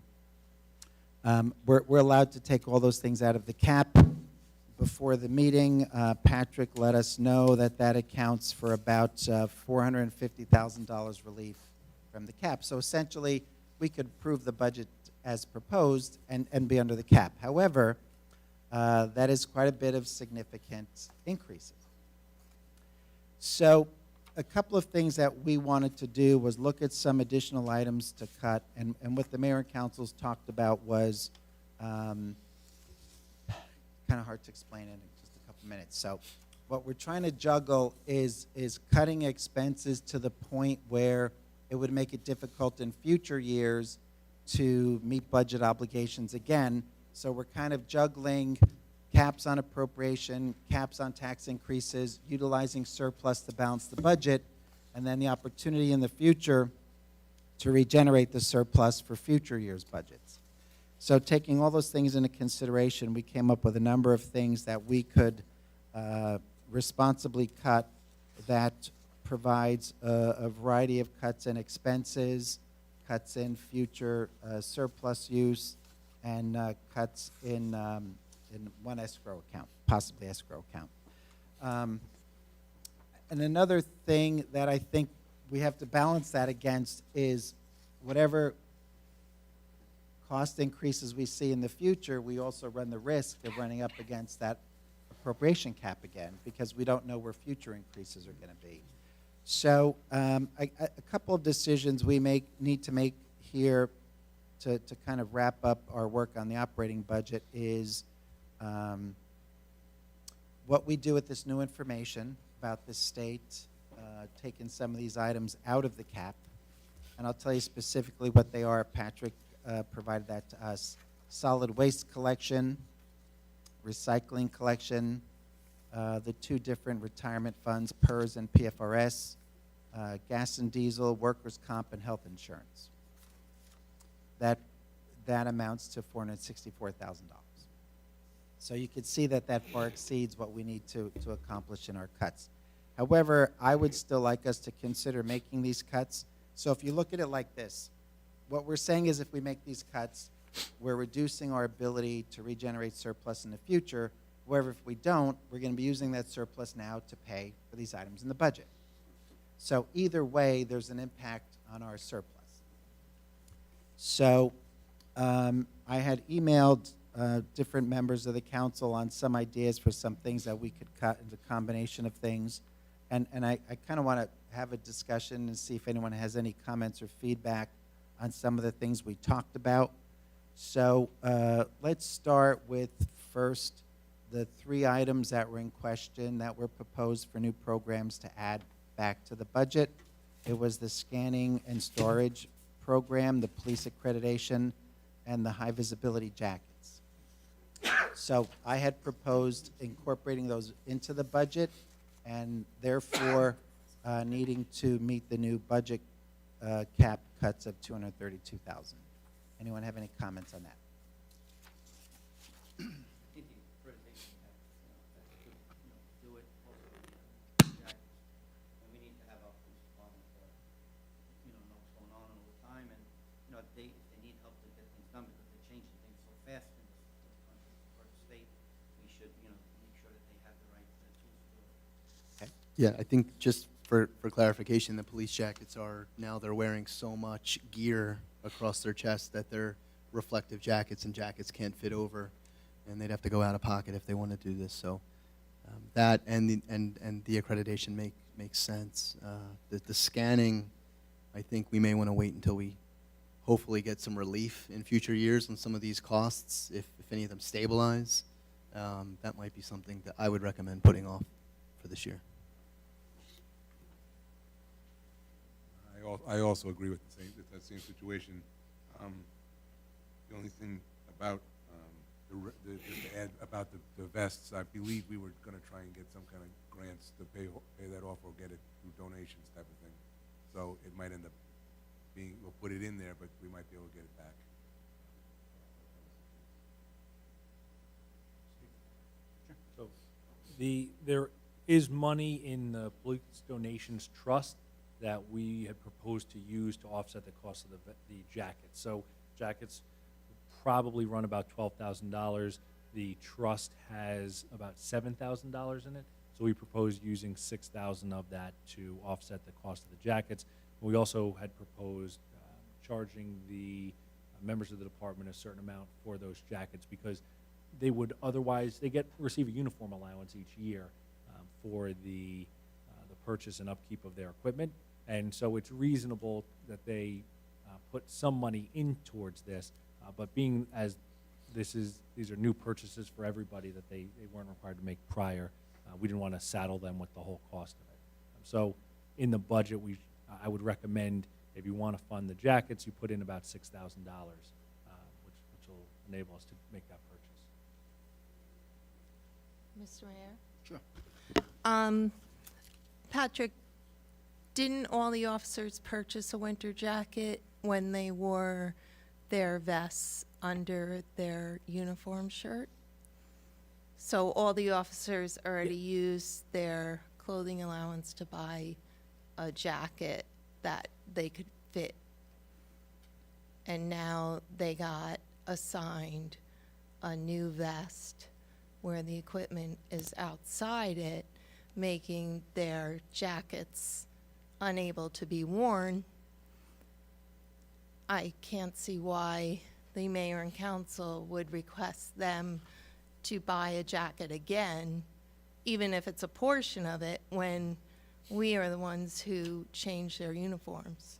Speaker 3: We're allowed to take all those things out of the cap. Before the meeting, Patrick let us know that that accounts for about $450,000 relief from the cap. So essentially, we could approve the budget as proposed and be under the cap. However, that is quite a bit of significant increases. So a couple of things that we wanted to do was look at some additional items to cut, and what the mayor and councils talked about was kind of hard to explain in just a couple minutes. So what we're trying to juggle is cutting expenses to the point where it would make it difficult in future years to meet budget obligations again. So we're kind of juggling caps on appropriation, caps on tax increases, utilizing surplus to balance the budget, and then the opportunity in the future to regenerate the surplus for future years' budgets. So taking all those things into consideration, we came up with a number of things that we could responsibly cut that provides a variety of cuts in expenses, cuts in future surplus use, and cuts in one escrow account, possibly escrow account. And another thing that I think we have to balance that against is whatever cost increases we see in the future, we also run the risk of running up against that appropriation cap again, because we don't know where future increases are going to be. So a couple of decisions we need to make here to kind of wrap up our work on the operating budget is what we do with this new information about the state taking some of these items out of the cap. And I'll tell you specifically what they are. Patrick provided that to us. Solid waste collection, recycling collection, the two different retirement funds, PERS and PFRS, gas and diesel, workers' comp, and health insurance. That amounts to $464,000. So you can see that that far exceeds what we need to accomplish in our cuts. However, I would still like us to consider making these cuts. So if you look at it like this, what we're saying is if we make these cuts, we're reducing our ability to regenerate surplus in the future. However, if we don't, we're going to be using that surplus now to pay for these items in the budget. So either way, there's an impact on our surplus. So I had emailed different members of the council on some ideas for some things that we could cut into a combination of things. And I kind of want to have a discussion and see if anyone has any comments or feedback on some of the things we talked about. So let's start with first the three items that were in question that were proposed for new programs to add back to the budget. It was the scanning and storage program, the police accreditation, and the high visibility jackets. So I had proposed incorporating those into the budget and therefore needing to meet the new budget cap cuts of $232,000. Anyone have any comments on that?
Speaker 1: I think the accreditation, that could, do it also with the jackets. And we need to have our police department, know what's going on all the time, and, if they need help to get things done, because they're changing things so fast in this country or the state, we should, make sure that they have the right tools to do it.
Speaker 7: Yeah, I think just for clarification, the police jackets they're wearing so much gear across their chest that they're reflective jackets, and jackets can't fit over, and they'd have to go out of pocket if they want to do this. So that and the accreditation makes sense. The scanning, I think we may want to wait until we hopefully get some relief in future years on some of these costs. If any of them stabilize, that might be something that I would recommend putting off for this year.
Speaker 8: I also agree with that same situation. The only thing about just to add about the vests, I believe we were going to try and get some kind of grants to pay that off or get it through donations type of thing. So it might end up being, we'll put it in there, but we might be able to get it back.
Speaker 9: So there is money in the police donations trust that we had proposed to use to offset the cost of the jackets. So jackets probably run about $12,000. The trust has about $7,000 in it. So we proposed using $6,000 of that to offset the cost of the jackets. We also had proposed charging the members of the department a certain amount for those jackets, because they would otherwise, receive a uniform allowance each year for the purchase and upkeep of their equipment. And so it's reasonable that they put some money in towards this, but being as these are new purchases for everybody that they weren't required to make prior, We didn't want to saddle them with the whole cost of it. So in the budget, I would recommend, if you want to fund the jackets, you put in about $6,000, which will enable us to make that purchase.
Speaker 5: Mr. Mayor?
Speaker 1: Sure.
Speaker 5: Patrick, didn't all the officers purchase a winter jacket when they wore their vests under their uniform shirt? So all the officers already used their clothing allowance to buy a jacket that they could fit. And now they got assigned a new vest where the equipment is outside it, making their jackets unable to be worn. I can't see why the mayor and council would request them to buy a jacket again, even if it's a portion of it, when we are the ones who change their uniforms.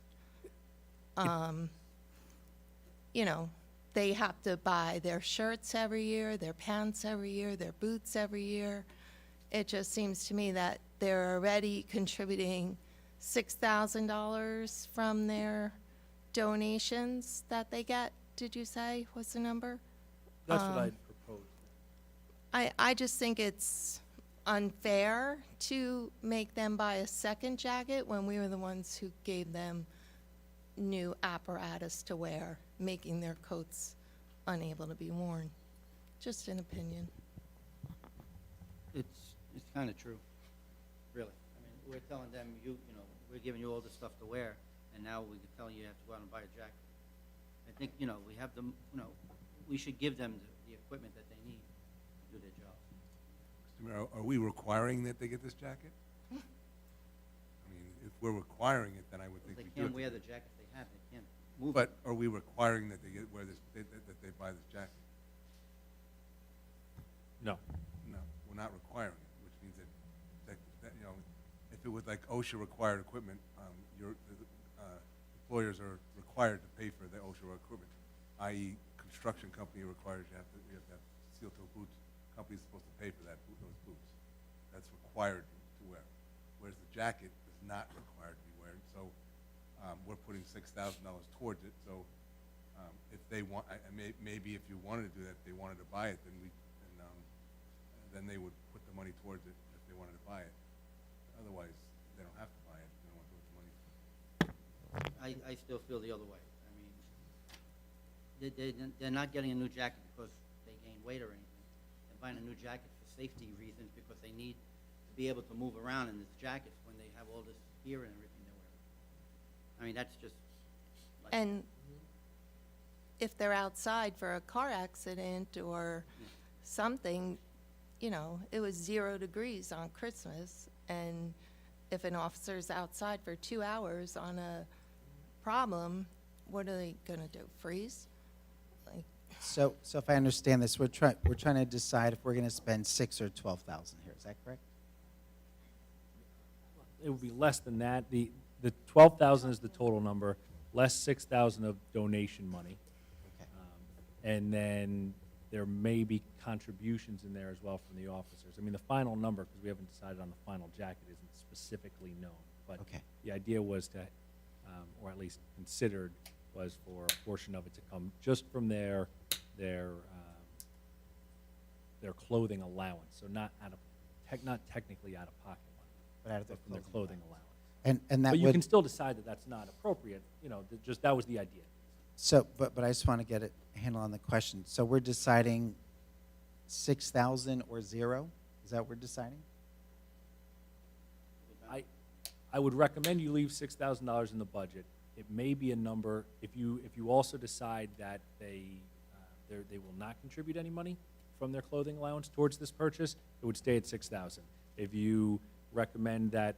Speaker 5: You know, they have to buy their shirts every year, their pants every year, their boots every year. It just seems to me that they're already contributing $6,000 from their donations that they get. Did you say, what's the number?
Speaker 9: That's what I'd propose.
Speaker 5: I just think it's unfair to make them buy a second jacket when we were the ones who gave them new apparatus to wear, making their coats unable to be worn. Just an opinion.
Speaker 1: It's kind of true, really. I mean, we're telling them, you know, we're giving you all this stuff to wear, and now we're telling you have to go out and buy a jacket. I think, you know, we have them, you know, we should give them the equipment that they need to do their job.
Speaker 8: Mr. Mayor, are we requiring that they get this jacket? I mean, if we're requiring it, then I would think
Speaker 1: They
Speaker 8: we do.
Speaker 1: can't wear the jacket they have, they can't move.
Speaker 8: But are we requiring that they wear this, that they buy this jacket?
Speaker 9: No.
Speaker 8: No, we're not requiring it, which means that, you know, if it was like OSHA required equipment, employers are required to pay for the OSHA equipment, i.e. construction company requires you have to have steel-toe boots. Company's supposed to pay for those boots. That's required to wear. Whereas the jacket is not required to be worn. So we're putting $6,000 towards it. So if they want, maybe if you wanted to do that, if they wanted to buy it, then they would put the money towards it if they wanted to buy it. Otherwise, they don't have to buy it. They don't want to do it with the money.
Speaker 1: I still feel the other way. I mean, they're not getting a new jacket because they gained weight or anything. They're buying a new jacket for safety reasons because they need to be able to move around in this jacket when they have all this gear and everything they're wearing. I mean, that's just like.
Speaker 5: And if they're outside for a car accident or something, you know, it was 0 degrees on Christmas, and if an officer's outside for 2 hours on a problem, what are they gonna do, freeze? Like,
Speaker 3: So if I understand this, we're trying to decide if we're going to spend $6,000 or $12,000 here. Is that correct?
Speaker 9: It would be less than that. The 12,000 is the total number, less 6,000 of donation money.
Speaker 3: Okay.
Speaker 9: And then there may be contributions in there as well from the officers. I mean, the final number, because we haven't decided on the final jacket, isn't specifically known. But
Speaker 3: Okay.
Speaker 9: the idea was to, or at least considered, was for a portion of it to come just from their clothing allowance. So not not technically out of pocket money,
Speaker 3: But out of their
Speaker 9: but from their
Speaker 3: clothing
Speaker 9: clothing allowance.
Speaker 3: And that
Speaker 9: But you
Speaker 3: would,
Speaker 9: can still decide that that's not appropriate, you know, just, that was the idea.
Speaker 3: so, but I just want to get a handle on the question. So we're deciding 6,000 or 0? Is that what we're deciding?
Speaker 9: I would recommend you leave $6,000 in the budget. It may be a number, if you also decide that they will not contribute any money from their clothing allowance towards this purchase, it would stay at 6,000. If you recommend that,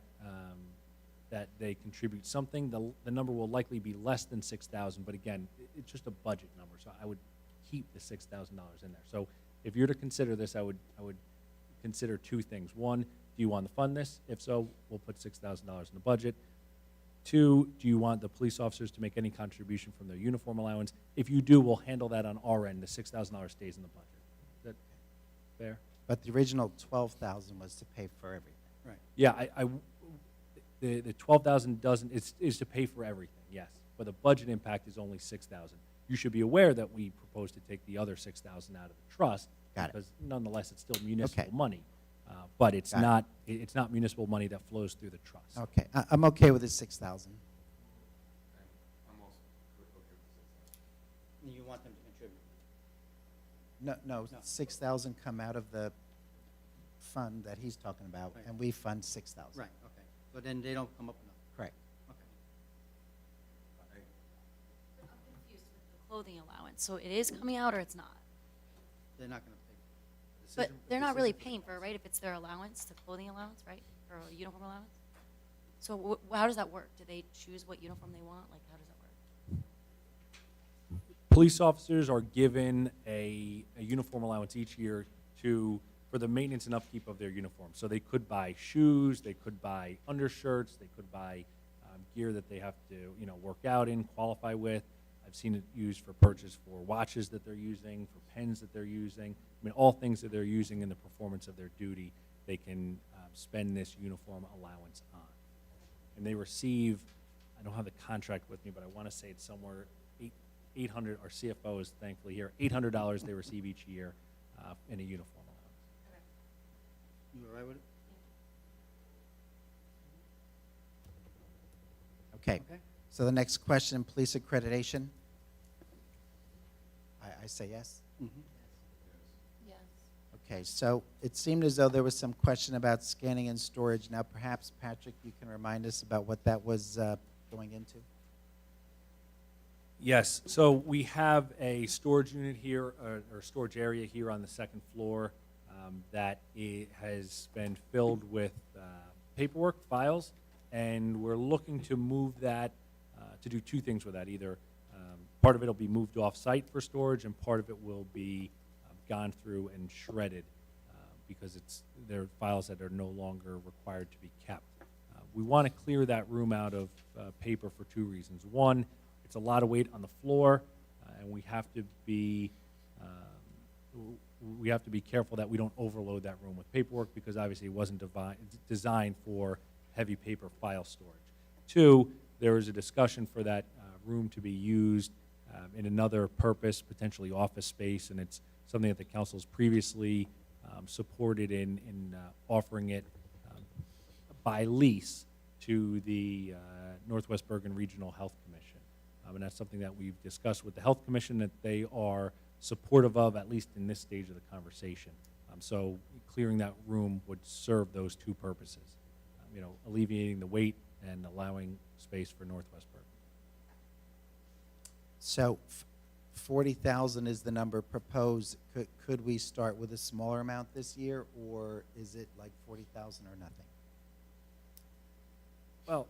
Speaker 9: that they contribute something, the number will likely be less than 6,000, but again, it's just a budget number, so I would keep the $6,000 in there. So if you're to consider this, I would consider two things. One, do you want to fund this? If so, we'll put $6,000 in the budget. Two, do you want the police officers to make any contribution from their uniform allowance? If you do, we'll handle that on our end. The $6,000 stays in the budget. Is that fair?
Speaker 3: But the original 12,000 was to pay for everything.
Speaker 1: Right.
Speaker 9: Yeah, the 12,000 doesn't, is to pay for everything, yes. But the budget impact is only 6,000. You should be aware that we propose to take the other 6,000 out of the trust.
Speaker 3: Got it.
Speaker 9: Because nonetheless, it's still municipal
Speaker 3: Okay.
Speaker 9: money. But it's
Speaker 3: Got it.
Speaker 9: not, it's not municipal money that flows through the trust.
Speaker 3: Okay, I'm okay with the 6,000.
Speaker 1: You want them to contribute?
Speaker 3: No, 6,000 come out of the fund that he's talking about,
Speaker 1: Right.
Speaker 3: and we fund 6,000.
Speaker 1: Right, okay. So then they don't come up enough.
Speaker 3: Correct.
Speaker 1: Okay.
Speaker 4: I'm confused with the clothing allowance. So it is coming out or it's not?
Speaker 1: They're not going to pay.
Speaker 4: But they're not really paying for it, right? If it's their allowance, the clothing allowance, right? Or a uniform allowance? So how does that work? Do they choose what uniform they want? Like, how does that work?
Speaker 9: Police officers are given a uniform allowance each year for the maintenance and upkeep of their uniform. So they could buy shoes, they could buy undershirts, they could buy gear that they have to, work out in, qualify with. I've seen it used for purchase for watches that they're using, for pens that they're using. I mean, all things that they're using in the performance of their duty, they can spend this uniform allowance on. And they receive, I don't have the contract with me, but I want to say it's somewhere $800, our CFO is thankfully here, $800 they receive each year in a uniform allowance.
Speaker 1: You all right with it?
Speaker 3: Okay.
Speaker 1: Okay.
Speaker 3: So the next question, police accreditation. I say yes.
Speaker 1: Mhm.
Speaker 5: Yes.
Speaker 3: Okay, so it seemed as though there was some question about scanning and storage. Now, perhaps, Patrick, you can remind us about what that was going into?
Speaker 9: Yes, so we have a storage unit here, or storage area here on the second floor that has been filled with paperwork, files, and we're looking to move that, to do two things with that. Either part of it will be moved off-site for storage, and part of it will be gone through and shredded because they're files that are no longer required to be kept. We want to clear that room out of paper for two reasons. One, it's a lot of weight on the floor, and we have to be careful that we don't overload that room with paperwork because obviously it wasn't designed for heavy paper file storage. Two, there is a discussion for that room to be used in another purpose, potentially office space, and it's something that the council's previously supported in offering it by lease to the Northwest Bergen Regional Health Commission. And that's something that we've discussed with the Health Commission that they are supportive of, at least in this stage of the conversation. So clearing that room would serve those two purposes, alleviating the weight and allowing space for Northwest Bergen.
Speaker 3: So 40,000 is the number proposed. Could we start with a smaller amount this year, or is it like 40,000 or nothing?
Speaker 9: Well,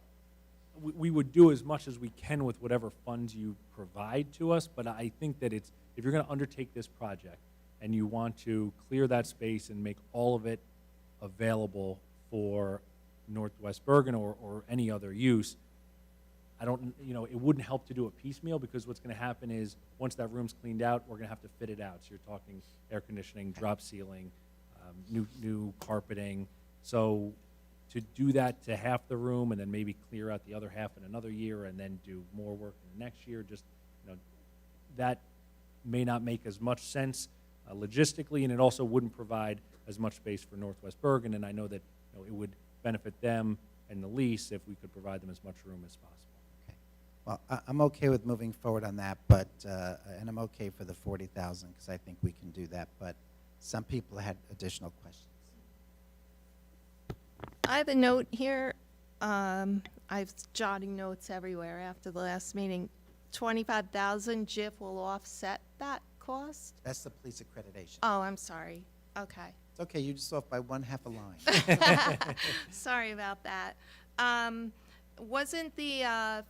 Speaker 9: we would do as much as we can with whatever funds you provide to us, but I think that if you're going to undertake this project and you want to clear that space and make all of it available for Northwest Bergen or any other use, it wouldn't help to do it piecemeal because what's going to happen is once that room's cleaned out, we're going to have to fit it out. So you're talking air conditioning, drop ceiling, new carpeting. So to do that to half the room and then maybe clear out the other half in another year and then do more work in the next year, that may not make as much sense logistically, and it also wouldn't provide as much space for Northwest Bergen, and I know that it would benefit them and the lease if we could provide them as much room as possible.
Speaker 3: Okay. Well, I'm okay with moving forward on that, but and I'm okay for the 40,000 because I think we can do that. But some people had additional questions.
Speaker 5: I have a note here. I was jotting notes everywhere after the last meeting. 25,000, JIF will offset that cost?
Speaker 3: That's the police accreditation.
Speaker 5: Oh, I'm sorry. Okay.
Speaker 3: It's okay. You just off by one half a line.
Speaker 5: Sorry about that. Wasn't the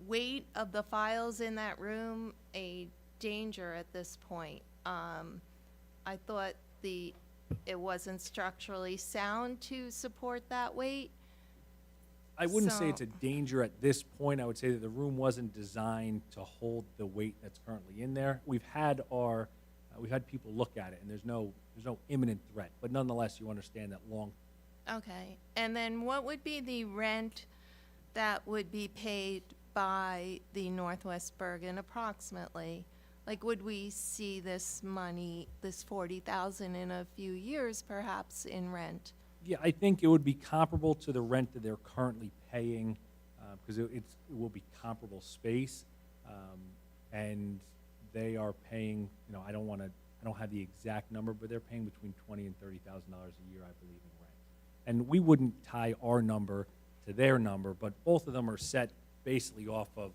Speaker 5: weight of the files in that room a danger at this point? I thought it wasn't structurally sound to support that weight.
Speaker 9: I wouldn't say
Speaker 5: So-
Speaker 9: it's a danger at this point. I would say that the room wasn't designed to hold the weight that's currently in there. We've had our We've had people look at it, and there's no imminent threat, but nonetheless, you understand that long.
Speaker 5: Okay, and then what would be the rent that would be paid by the Northwest Bergen approximately? Like, would we see this money, this 40,000 in a few years perhaps in rent?
Speaker 9: Yeah, I think it would be comparable to the rent that they're currently paying, because it will be comparable space, and they are paying, I don't have the exact number, but they're paying between $20,000 and $30,000 a year, I believe, in rent. And we wouldn't tie our number to their number, but both of them are set basically off of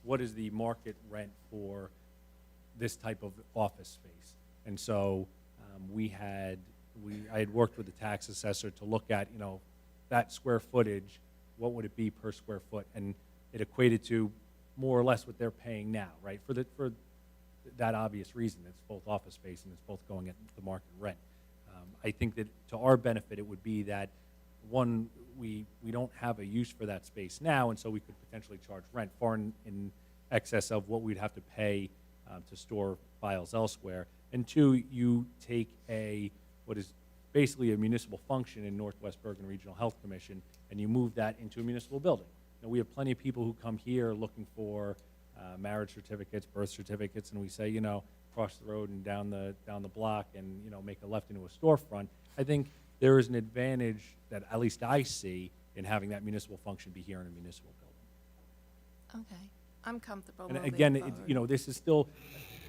Speaker 9: what is the market rent for this type of office space. And so I had worked with the tax assessor to look at, that square footage, what would it be per square foot? And it equated to more or less what they're paying now, right? For that obvious reason, it's both office space and it's both going at the market rent. I think that to our benefit, it would be that, one, we don't have a use for that space now, and so we could potentially charge rent far in excess of what we'd have to pay to store files elsewhere. And two, you take what is basically a municipal function in Northwest Bergen Regional Health Commission, and you move that into a municipal building. Now, we have plenty of people who come here looking for marriage certificates, birth certificates, and we say, cross the road and down the block and, make a left into a storefront. I think there is an advantage that at least I see in having that municipal function be here in a municipal building.
Speaker 5: Okay, I'm comfortable
Speaker 9: And
Speaker 5: moving
Speaker 9: again,
Speaker 5: forward.
Speaker 9: this is still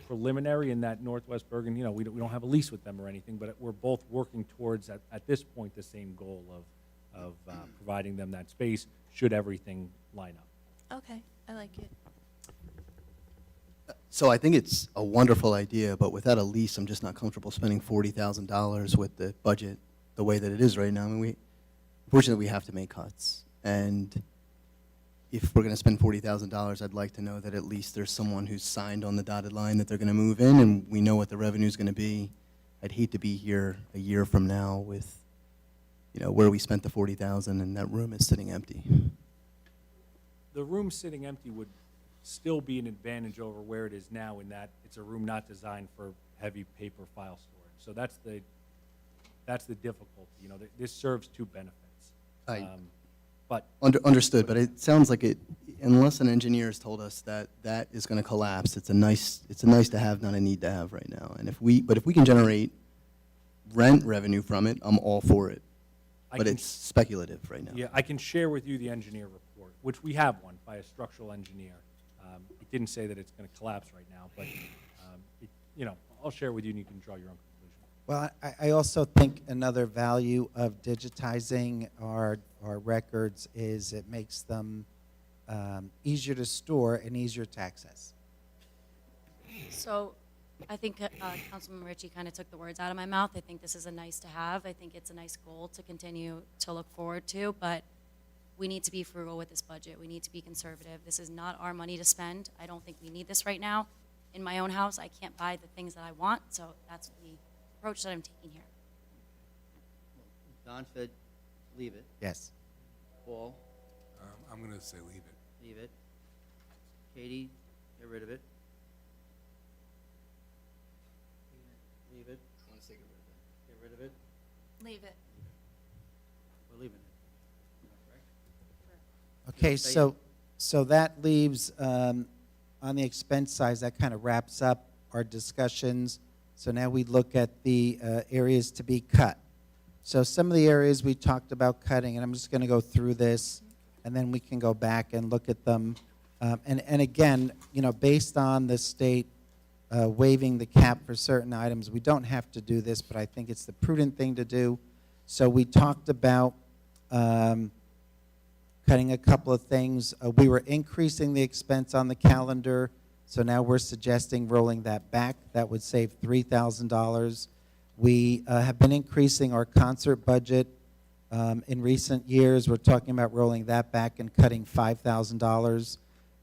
Speaker 9: preliminary in that Northwest Bergen, we don't have a lease with them or anything, but we're both working towards, at this point, the same goal of providing them that space should everything line up.
Speaker 5: Okay, I like it.
Speaker 7: So I think it's a wonderful idea, but without a lease, I'm just not comfortable spending $40,000 with the budget the way that it is right now. I mean, unfortunately, we have to make cuts. And if we're going to spend $40,000, I'd like to know that at least there's someone who's signed on the dotted line that they're going to move in, and we know what the revenue is going to be. I'd hate to be here a year from now with, where we spent the $40,000 and that room is sitting empty.
Speaker 9: The room sitting empty would still be an advantage over where it is now in that it's a room not designed for heavy paper file storage. So that's the difficulty. This serves two benefits. But
Speaker 7: Understood, but it sounds like unless an engineer has told us that that is going to collapse, it's a nice to have, not a need to have right now. And if we can generate rent revenue from it, I'm all for it. But it's speculative right now.
Speaker 9: yeah, I can share with you the engineer report, which we have one by a structural engineer. It didn't say that it's going to collapse right now, but I'll share with you and you can draw your own conclusion.
Speaker 3: Well, I also think another value of digitizing our records is it makes them easier to store and easier to access.
Speaker 4: So I think Councilman Ritchie kind of took the words out of my mouth. I think this is a nice to have. I think it's a nice goal to continue to look forward to, but we need to be frugal with this budget. We need to be conservative. This is not our money to spend. I don't think we need this right now. In my own house, I can't buy the things that I want, so that's the approach that I'm taking here.
Speaker 1: Don said, leave it.
Speaker 3: Yes.
Speaker 1: Paul,
Speaker 8: I'm going to say leave it.
Speaker 1: leave it. Katie, get rid of it. Leave it. Get rid of it.
Speaker 5: Leave it.
Speaker 1: We're leaving it.
Speaker 3: Okay,
Speaker 1: Say-
Speaker 3: so that leaves, on the expense side, that kind of wraps up our discussions. So now we look at the areas to be cut. So some of the areas we talked about cutting, and I'm just going to go through this, and then we can go back and look at them. And again, based on the state waiving the cap for certain items, we don't have to do this, but I think it's the prudent thing to do. So we talked about cutting a couple of things. We were increasing the expense on the calendar, so now we're suggesting rolling that back. That would save $3,000. We have been increasing our concert budget in recent years. We're talking about rolling that back and cutting $5,000.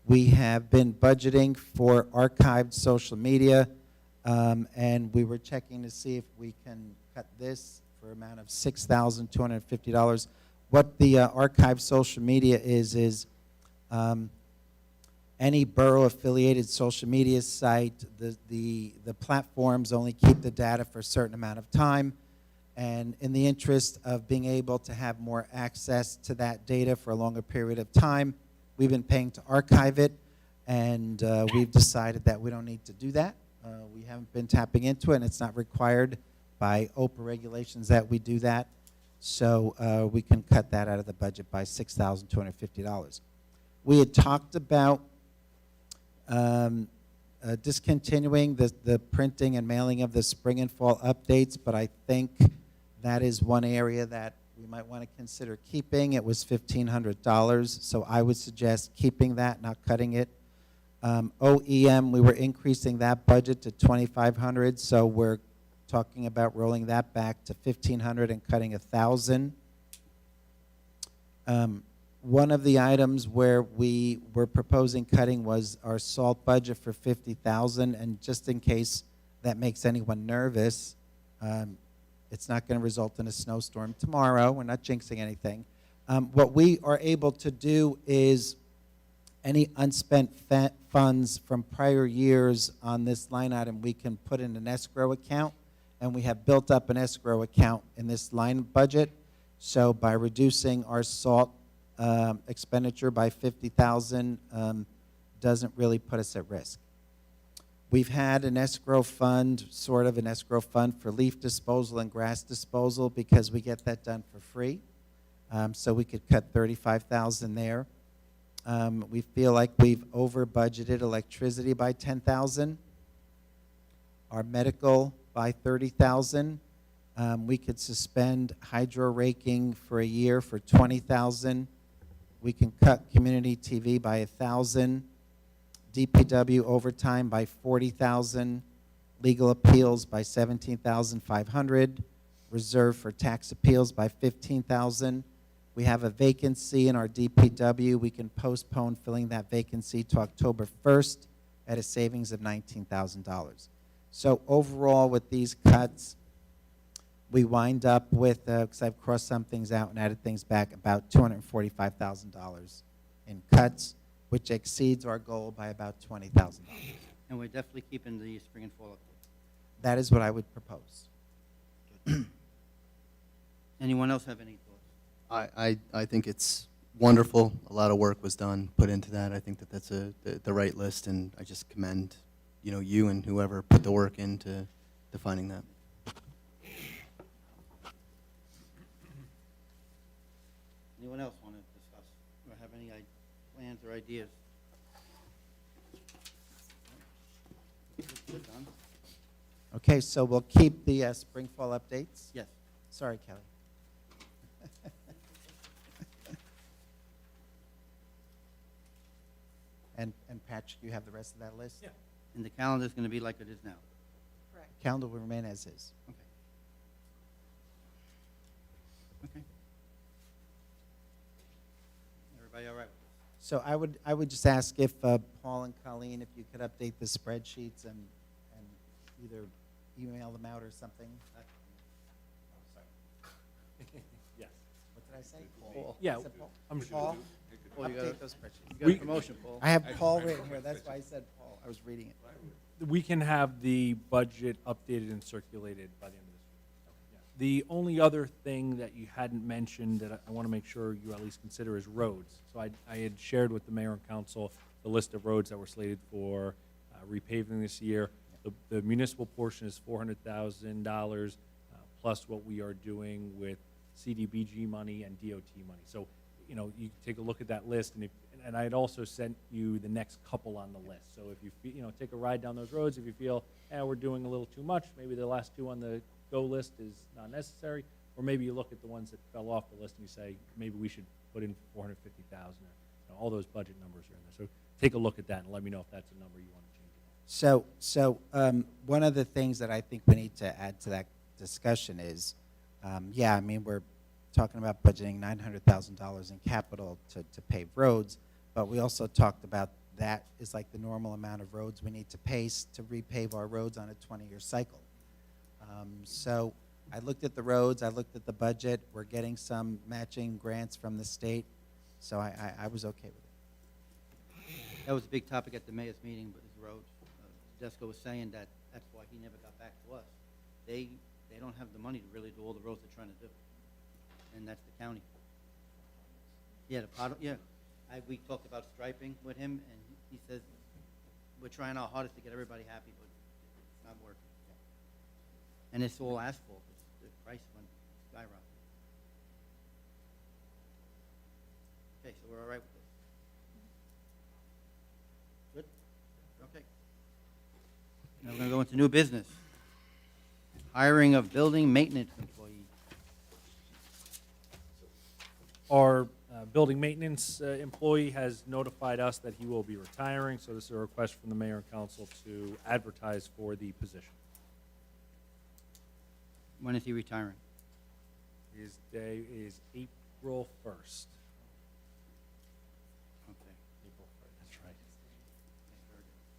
Speaker 3: We have been budgeting for archived social media, and we were checking to see if we can cut this for an amount of $6,250. What the archived social media is any borough-affiliated social media site, the platforms only keep the data for a certain amount of time. And in the interest of being able to have more access to that data for a longer period of time, we've been paying to archive it, and we've decided that we don't need to do that. We haven't been tapping into it, and it's not required by OPA regulations that we do that. So we can cut that out of the budget by $6,250. We had talked about discontinuing the printing and mailing of the spring and fall updates, but I think that is one area that we might want to consider keeping. It was $1,500, so I would suggest keeping that, not cutting it. OEM, we were increasing that budget to $2,500, so we're talking about rolling that back to $1,500 and cutting $1,000. One of the items where we were proposing cutting was our salt budget for $50,000, and just in case that makes anyone nervous, it's not going to result in a snowstorm tomorrow. We're not jinxing anything. What we are able to do is any unspent funds from prior years on this line item, we can put in an escrow account, and we have built up an escrow account in this line budget. So by reducing our salt expenditure by $50,000 doesn't really put us at risk. We've had an escrow fund, sort of an escrow fund for leaf disposal and grass disposal because we get that done for free. So we could cut $35,000 there. We feel like we've over budgeted electricity by $10,000. Our medical by $30,000. We could suspend hydro raking for a year for $20,000. We can cut community TV by $1,000. DPW overtime by $40,000, legal appeals by $17,500, reserve for tax appeals by $15,000. We have a vacancy in our DPW. We can postpone filling that vacancy to October 1st at a savings of $19,000. So overall, with these cuts, we wind up with, because I've crossed some things out and added things back, about $245,000 in cuts, which exceeds our goal by about $20,000.
Speaker 1: And we're definitely keeping the spring and fall update.
Speaker 3: That is what I would propose.
Speaker 1: Anyone else have any thoughts?
Speaker 7: I think it's wonderful. A lot of work was done, put into that. I think that that's the right list, and I just commend, you and whoever put the work into defining that.
Speaker 1: Anyone else want to discuss or have any plans or ideas? Good, Don.
Speaker 3: Okay, so we'll keep the spring fall updates.
Speaker 1: Yes.
Speaker 3: Sorry, Kelly. And Patrick, you have the rest of that list?
Speaker 1: Yeah. And the calendar is going to be like it is now.
Speaker 3: Calendar will remain as is.
Speaker 1: Okay. Okay. Everybody all right with this?
Speaker 3: So I would just ask if Paul and Colleen, if you could update the spreadsheets and either email them out or something.
Speaker 9: Yes.
Speaker 3: What did I say? Paul.
Speaker 9: Yeah,
Speaker 3: I said Paul?
Speaker 9: I'm sure.
Speaker 3: Paul,
Speaker 1: Paul, you got
Speaker 3: update those spreadsheets.
Speaker 1: You got a promotion, Paul.
Speaker 3: I have Paul written here. That's why I said Paul. I was reading it.
Speaker 9: We can have the budget updated and circulated by the end of this week. So, yeah. The only other thing that you hadn't mentioned that I want to make sure you at least consider is roads. So I had shared with the mayor and council the list of roads that were slated for repaving this year. The municipal portion is $400,000 plus what we are doing with CDBG money and DOT money. So, you can take a look at that list, and I had also sent you the next couple on the list. So if you take a ride down those roads, if you feel, we're doing a little too much, maybe the last two on the go list is not necessary, or maybe you look at the ones that fell off the list and you say, maybe we should put in $450,000. All those budget numbers are in there. So take a look at that and let me know if that's a number you want to change.
Speaker 3: So one of the things that I think we need to add to that discussion is, we're talking about budgeting $900,000 in capital to pave roads, but we also talked about that is like the normal amount of roads we need to pace to repave our roads on a 20-year cycle. So I looked at the roads, I looked at the budget. We're getting some matching grants from the state, so I was okay with it.
Speaker 1: That was a big topic at the mayor's meeting, but his roads. Desko was saying that that's why he never got back to us. They don't have the money to really do all the roads they're trying to do, and that's the county. Yeah, we talked about striping with him, and he says, we're trying our hardest to get everybody happy, but it's not working. And it's all asphalt. The price went skyrocketed. Okay, so we're all right with this? Good? Okay. Now we're going to go into new business. Hiring of building maintenance employee.
Speaker 9: Our building maintenance employee has notified us that he will be retiring, so this is a request from the mayor and council to advertise for the position.
Speaker 1: When is he retiring?
Speaker 9: His day is April 1st.
Speaker 1: Okay.
Speaker 9: April 1st, that's right.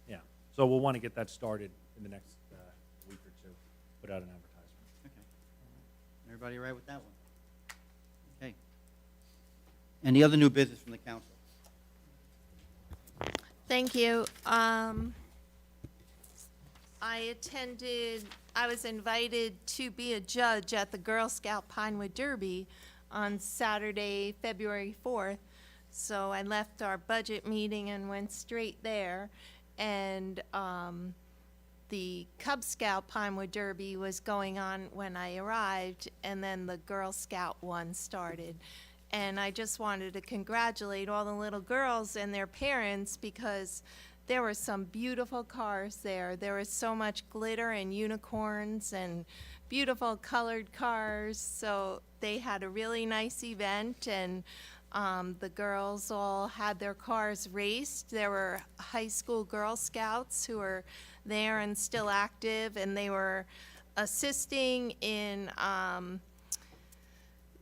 Speaker 9: Yeah, so we'll want to get that started in the next week or two, put out an advertisement.
Speaker 1: Okay. Everybody all right with that one? Okay. Any other new business from the council?
Speaker 5: Thank you. I was invited to be a judge at the Girl Scout Pinewood Derby on Saturday, February 4th. So I left our budget meeting and went straight there. And the Cub Scout Pinewood Derby was going on when I arrived, and then the Girl Scout one started. And I just wanted to congratulate all the little girls and their parents because there were some beautiful cars there. There was so much glitter and unicorns and beautiful colored cars. So they had a really nice event, and the girls all had their cars raced. There were high school Girl Scouts who were there and still active, and they were assisting in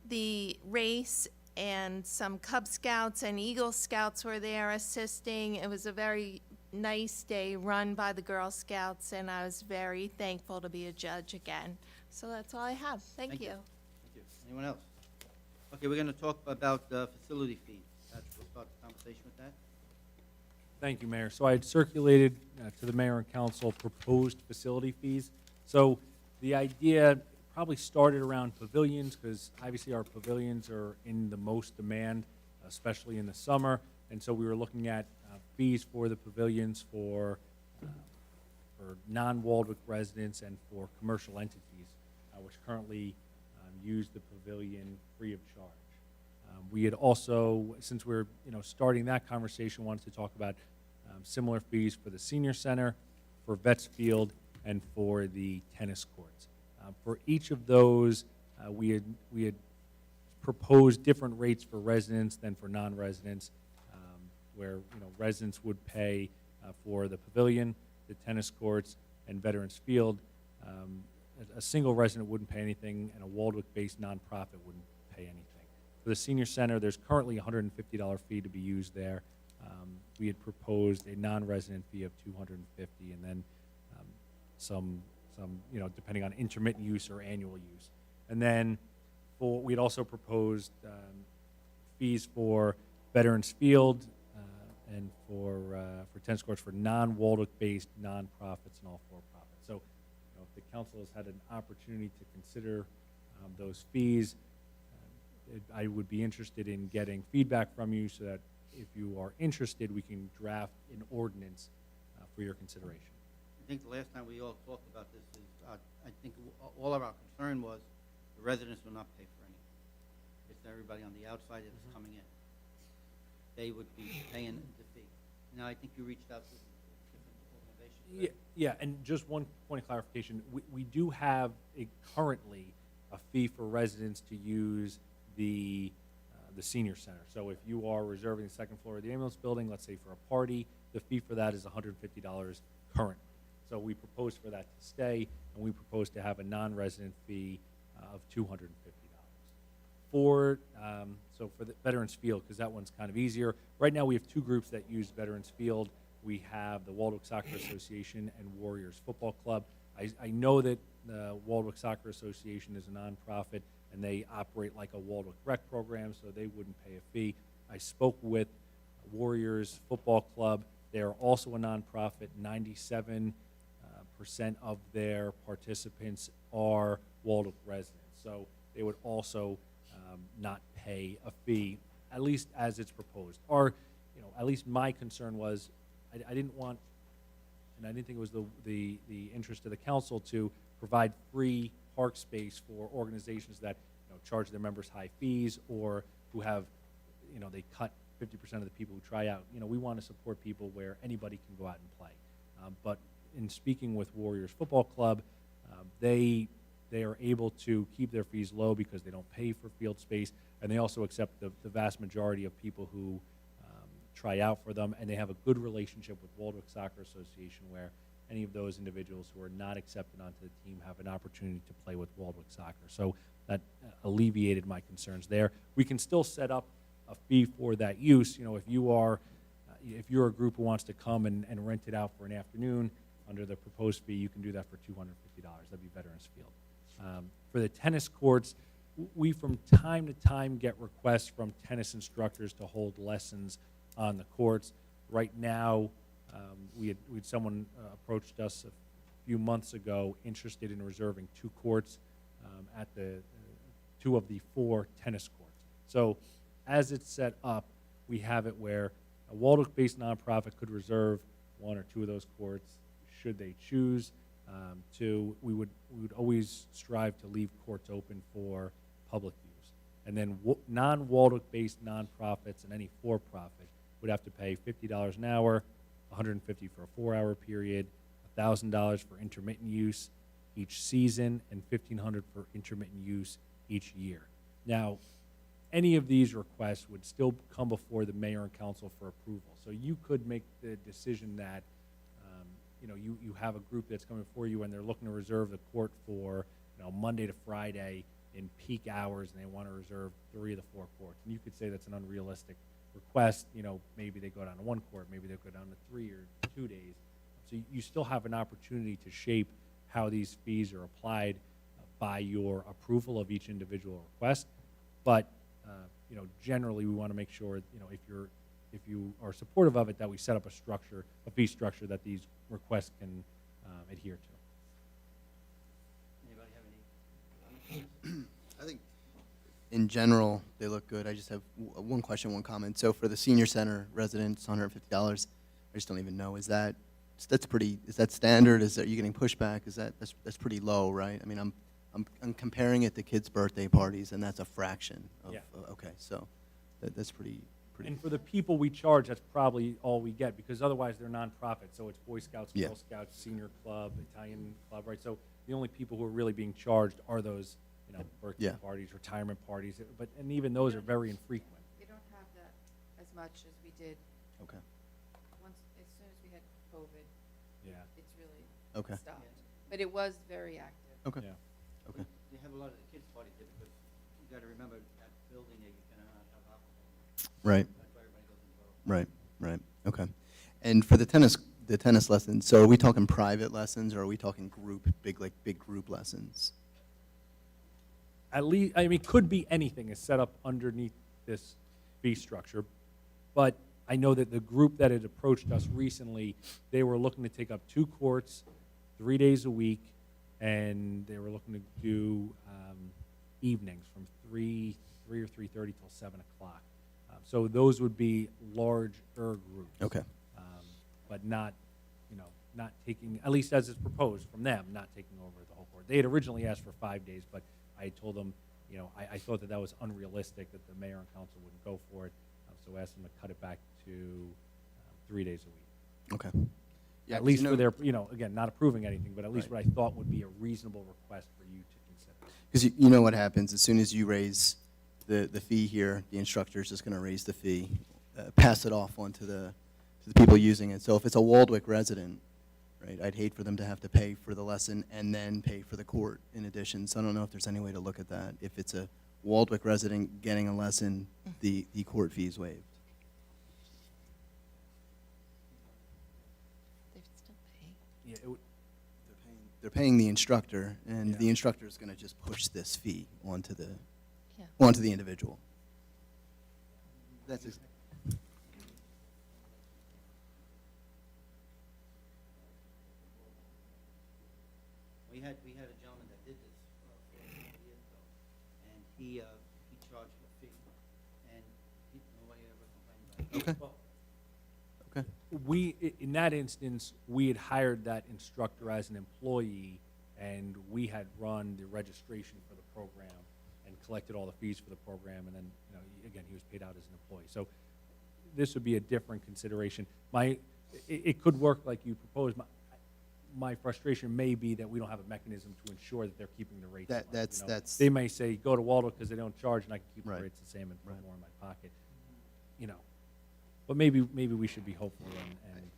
Speaker 5: the race, and some Cub Scouts and Eagle Scouts were there assisting. It was a very nice day run by the Girl Scouts, and I was very thankful to be a judge again. So that's all I have. Thank you.
Speaker 1: Thank you. Anyone else? Okay, we're going to talk about facility fees. Patrick, we'll start the conversation with that.
Speaker 9: Thank you, Mayor. So I had circulated to the mayor and council proposed facility fees. So the idea probably started around pavilions, because obviously our pavilions are in the most demand, especially in the summer. And so we were looking at fees for the pavilions for non-Waldwick residents and for commercial entities, which currently use the pavilion free of charge. We had also, since we're starting that conversation, wanted to talk about similar fees for the senior center, for Vets Field, and for the tennis courts. For each of those, we had proposed different rates for residents than for non-residents, where residents would pay for the pavilion, the tennis courts, and Veterans Field. A single resident wouldn't pay anything, and a Waldwick-based nonprofit wouldn't pay anything. For the senior center, there's currently a $150 fee to be used there. We had proposed a non-resident fee of $250, and then some depending on intermittent use or annual use. And then we had also proposed fees for Veterans Field and for tennis courts for non-Waldwick-based nonprofits and all for-profits. So, if the council has had an opportunity to consider those fees, I would be interested in getting feedback from you so that if you are interested, we can draft an ordinance for your consideration.
Speaker 1: I think the last time we all talked about this is, I think all of our concern was the residents will not pay for anything. It's everybody on the outside that is coming in. They would be paying the fee. Now, I think you reached out to different organizations.
Speaker 9: Yeah, and just one point of clarification. We do have currently a fee for residents to use the senior center. So if you are reserving the second floor of the ambulance building, let's say for a party, the fee for that is $150 currently. So we propose for that to stay, and we propose to have a non-resident fee of $250. For the Veterans Field, because that one's kind of easier. Right now we have two groups that use Veterans Field. We have the Waldwick Soccer Association and Warriors Football Club. I know that the Waldwick Soccer Association is a nonprofit, and they operate like a Waldwick Rec program, so they wouldn't pay a fee. I spoke with Warriors Football Club, They are also a nonprofit. 97% of their participants are Waldwick residents. So they would also not pay a fee, at least as it's proposed. Or, at least my concern was, I didn't want, and I didn't think it was the interest of the council to provide free park space for organizations that, charge their members high fees, or who have, they cut 50% of the people who try out. We want to support people where anybody can go out and play. But in speaking with Warriors Football Club, they are able to keep their fees low because they don't pay for field space, and they also accept the vast majority of people who try out for them, and they have a good relationship with Waldwick Soccer Association, where any of those individuals who are not accepted onto the team have an opportunity to play with Waldwick Soccer. So that alleviated my concerns there. We can still set up a fee for that use. If you're a group who wants to come and rent it out for an afternoon under the proposed fee, you can do that for $250. That'd be Veterans Field. For the tennis courts, we from time to time get requests from tennis instructors to hold lessons on the courts. Right now, we had someone approached us a few months ago interested in reserving 2 courts at the 2 of the 4 tennis courts. So as it's set up, we have it where a Waldwick-based nonprofit could reserve 1 or 2 of those courts should they choose to. We would always strive to leave courts open for public use. And then non-Waldwick-based nonprofits and any for-profit would have to pay $50 an hour, $150 for a 4-hour period, $1,000 for intermittent use each season, and $1,500 for intermittent use each year. Now, any of these requests would still come before the mayor and council for approval. So you could make the decision that, you have a group that's coming for you and they're looking to reserve the court for, Monday to Friday in peak hours, and they want to reserve 3 of the 4 courts. And you could say that's an unrealistic request. Maybe they go down to 1 court, maybe they go down to 3 or 2 days. So you still have an opportunity to shape how these fees are applied by your approval of each individual request. But generally we want to make sure, if you are supportive of it, that we set up a fee structure that these requests can adhere to.
Speaker 1: Anybody have any comments?
Speaker 7: I think in general, they look good. I just have one question, one comment. So for the senior center residents, $150, I just don't even know. Is that standard? Are you getting pushback? That's pretty low, right? I mean, I'm comparing it to kids' birthday parties, and that's a fraction of,
Speaker 9: Yeah.
Speaker 7: Okay, so that's pretty.
Speaker 9: And for the people we charge, that's probably all we get, because otherwise they're nonprofit. So it's Boy Scouts,
Speaker 7: Yeah.
Speaker 9: Girl Scouts, Senior Club, Italian Club, right? So the only people who are really being charged are those, birthday
Speaker 7: Yeah.
Speaker 9: parties, retirement parties. And even those are very infrequent.
Speaker 2: We don't have that as much as we did
Speaker 7: Okay,
Speaker 2: as soon as we had COVID.
Speaker 9: Yeah.
Speaker 2: It's really
Speaker 7: okay,
Speaker 2: stopped. But it was very active.
Speaker 7: okay,
Speaker 9: Yeah.
Speaker 7: okay.
Speaker 1: They have a lot of the kids' parties there because you got to remember that building there, you cannot have alcohol.
Speaker 7: Right,
Speaker 1: That's why everybody goes involved.
Speaker 7: right, okay. And for the tennis lessons, so are we talking private lessons, or are we talking big group lessons?
Speaker 9: At least, it could be anything is set up underneath this fee structure. But I know that the group that had approached us recently, they were looking to take up 2 courts, 3 days a week, and they were looking to do evenings from 3 or 3:30 till 7 o'clock. So those would be larger groups.
Speaker 7: Okay,
Speaker 9: But not taking, at least as it's proposed from them, not taking over the whole court. They had originally asked for 5 days, but I told them, I thought that was unrealistic, that the mayor and council wouldn't go for it. So I asked them to cut it back to 3 days a week.
Speaker 7: okay. Yeah,
Speaker 9: At least
Speaker 7: 'cause
Speaker 9: for their, again, not approving anything, but at least
Speaker 7: Right.
Speaker 9: what I thought would be a reasonable request for you to consider.
Speaker 7: Because you know what happens, as soon as you raise the fee here, the instructor is just going to raise the fee, pass it off onto to the people using it. So if it's a Waldwick resident, right, I'd hate for them to have to pay for the lesson and then pay for the court in addition. So I don't know if there's any way to look at that. If it's a Waldwick resident getting a lesson, the court fee is waived.
Speaker 5: They're still paying.
Speaker 9: Yeah,
Speaker 7: They're paying the instructor, and
Speaker 9: Yeah.
Speaker 7: the instructor is going to just push this fee onto the
Speaker 5: Yeah.
Speaker 7: individual. That's
Speaker 1: We had a gentleman that did this 4 years ago, and he charged a fee, and nobody ever complained about it.
Speaker 7: Okay. Okay.
Speaker 9: In that instance, we had hired that instructor as an employee, and we had run the registration for the program and collected all the fees for the program, and then, again, he was paid out as an employee. So this would be a different consideration. It could work like you proposed. My frustration may be that we don't have a mechanism to ensure that they're keeping the rates low,
Speaker 7: That's
Speaker 9: They may say, go to Waldo because they don't charge, and I can keep the
Speaker 7: Right.
Speaker 9: rates the same and put more in my pocket. But maybe we should be hopeful and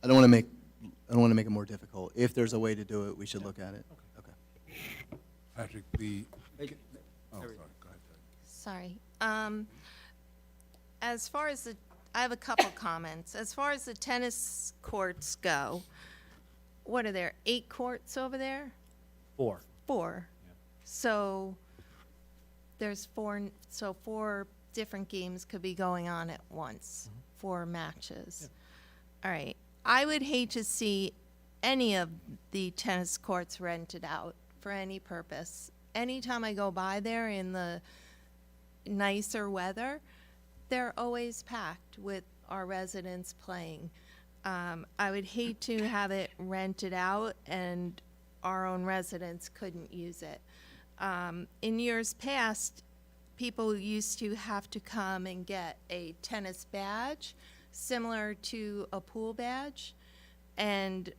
Speaker 7: I don't want to make it more difficult. If there's a way to do it, we should look at it. Okay.
Speaker 8: Patrick,
Speaker 1: Hey,
Speaker 8: oh, sorry,
Speaker 1: Terry.
Speaker 8: go ahead, Terry.
Speaker 5: Sorry. As far as I have a couple comments. As far as the tennis courts go, what are there, 8 courts over there?
Speaker 9: 4.
Speaker 5: 4.
Speaker 9: Yeah.
Speaker 5: So there's 4 different games could be going on at once, 4 matches. All right. I would hate to see any of the tennis courts rented out for any purpose. Anytime I go by there in the nicer weather, they're always packed with our residents playing. I would hate to have it rented out and our own residents couldn't use it. In years past, people used to have to come and get a tennis badge similar to a pool badge and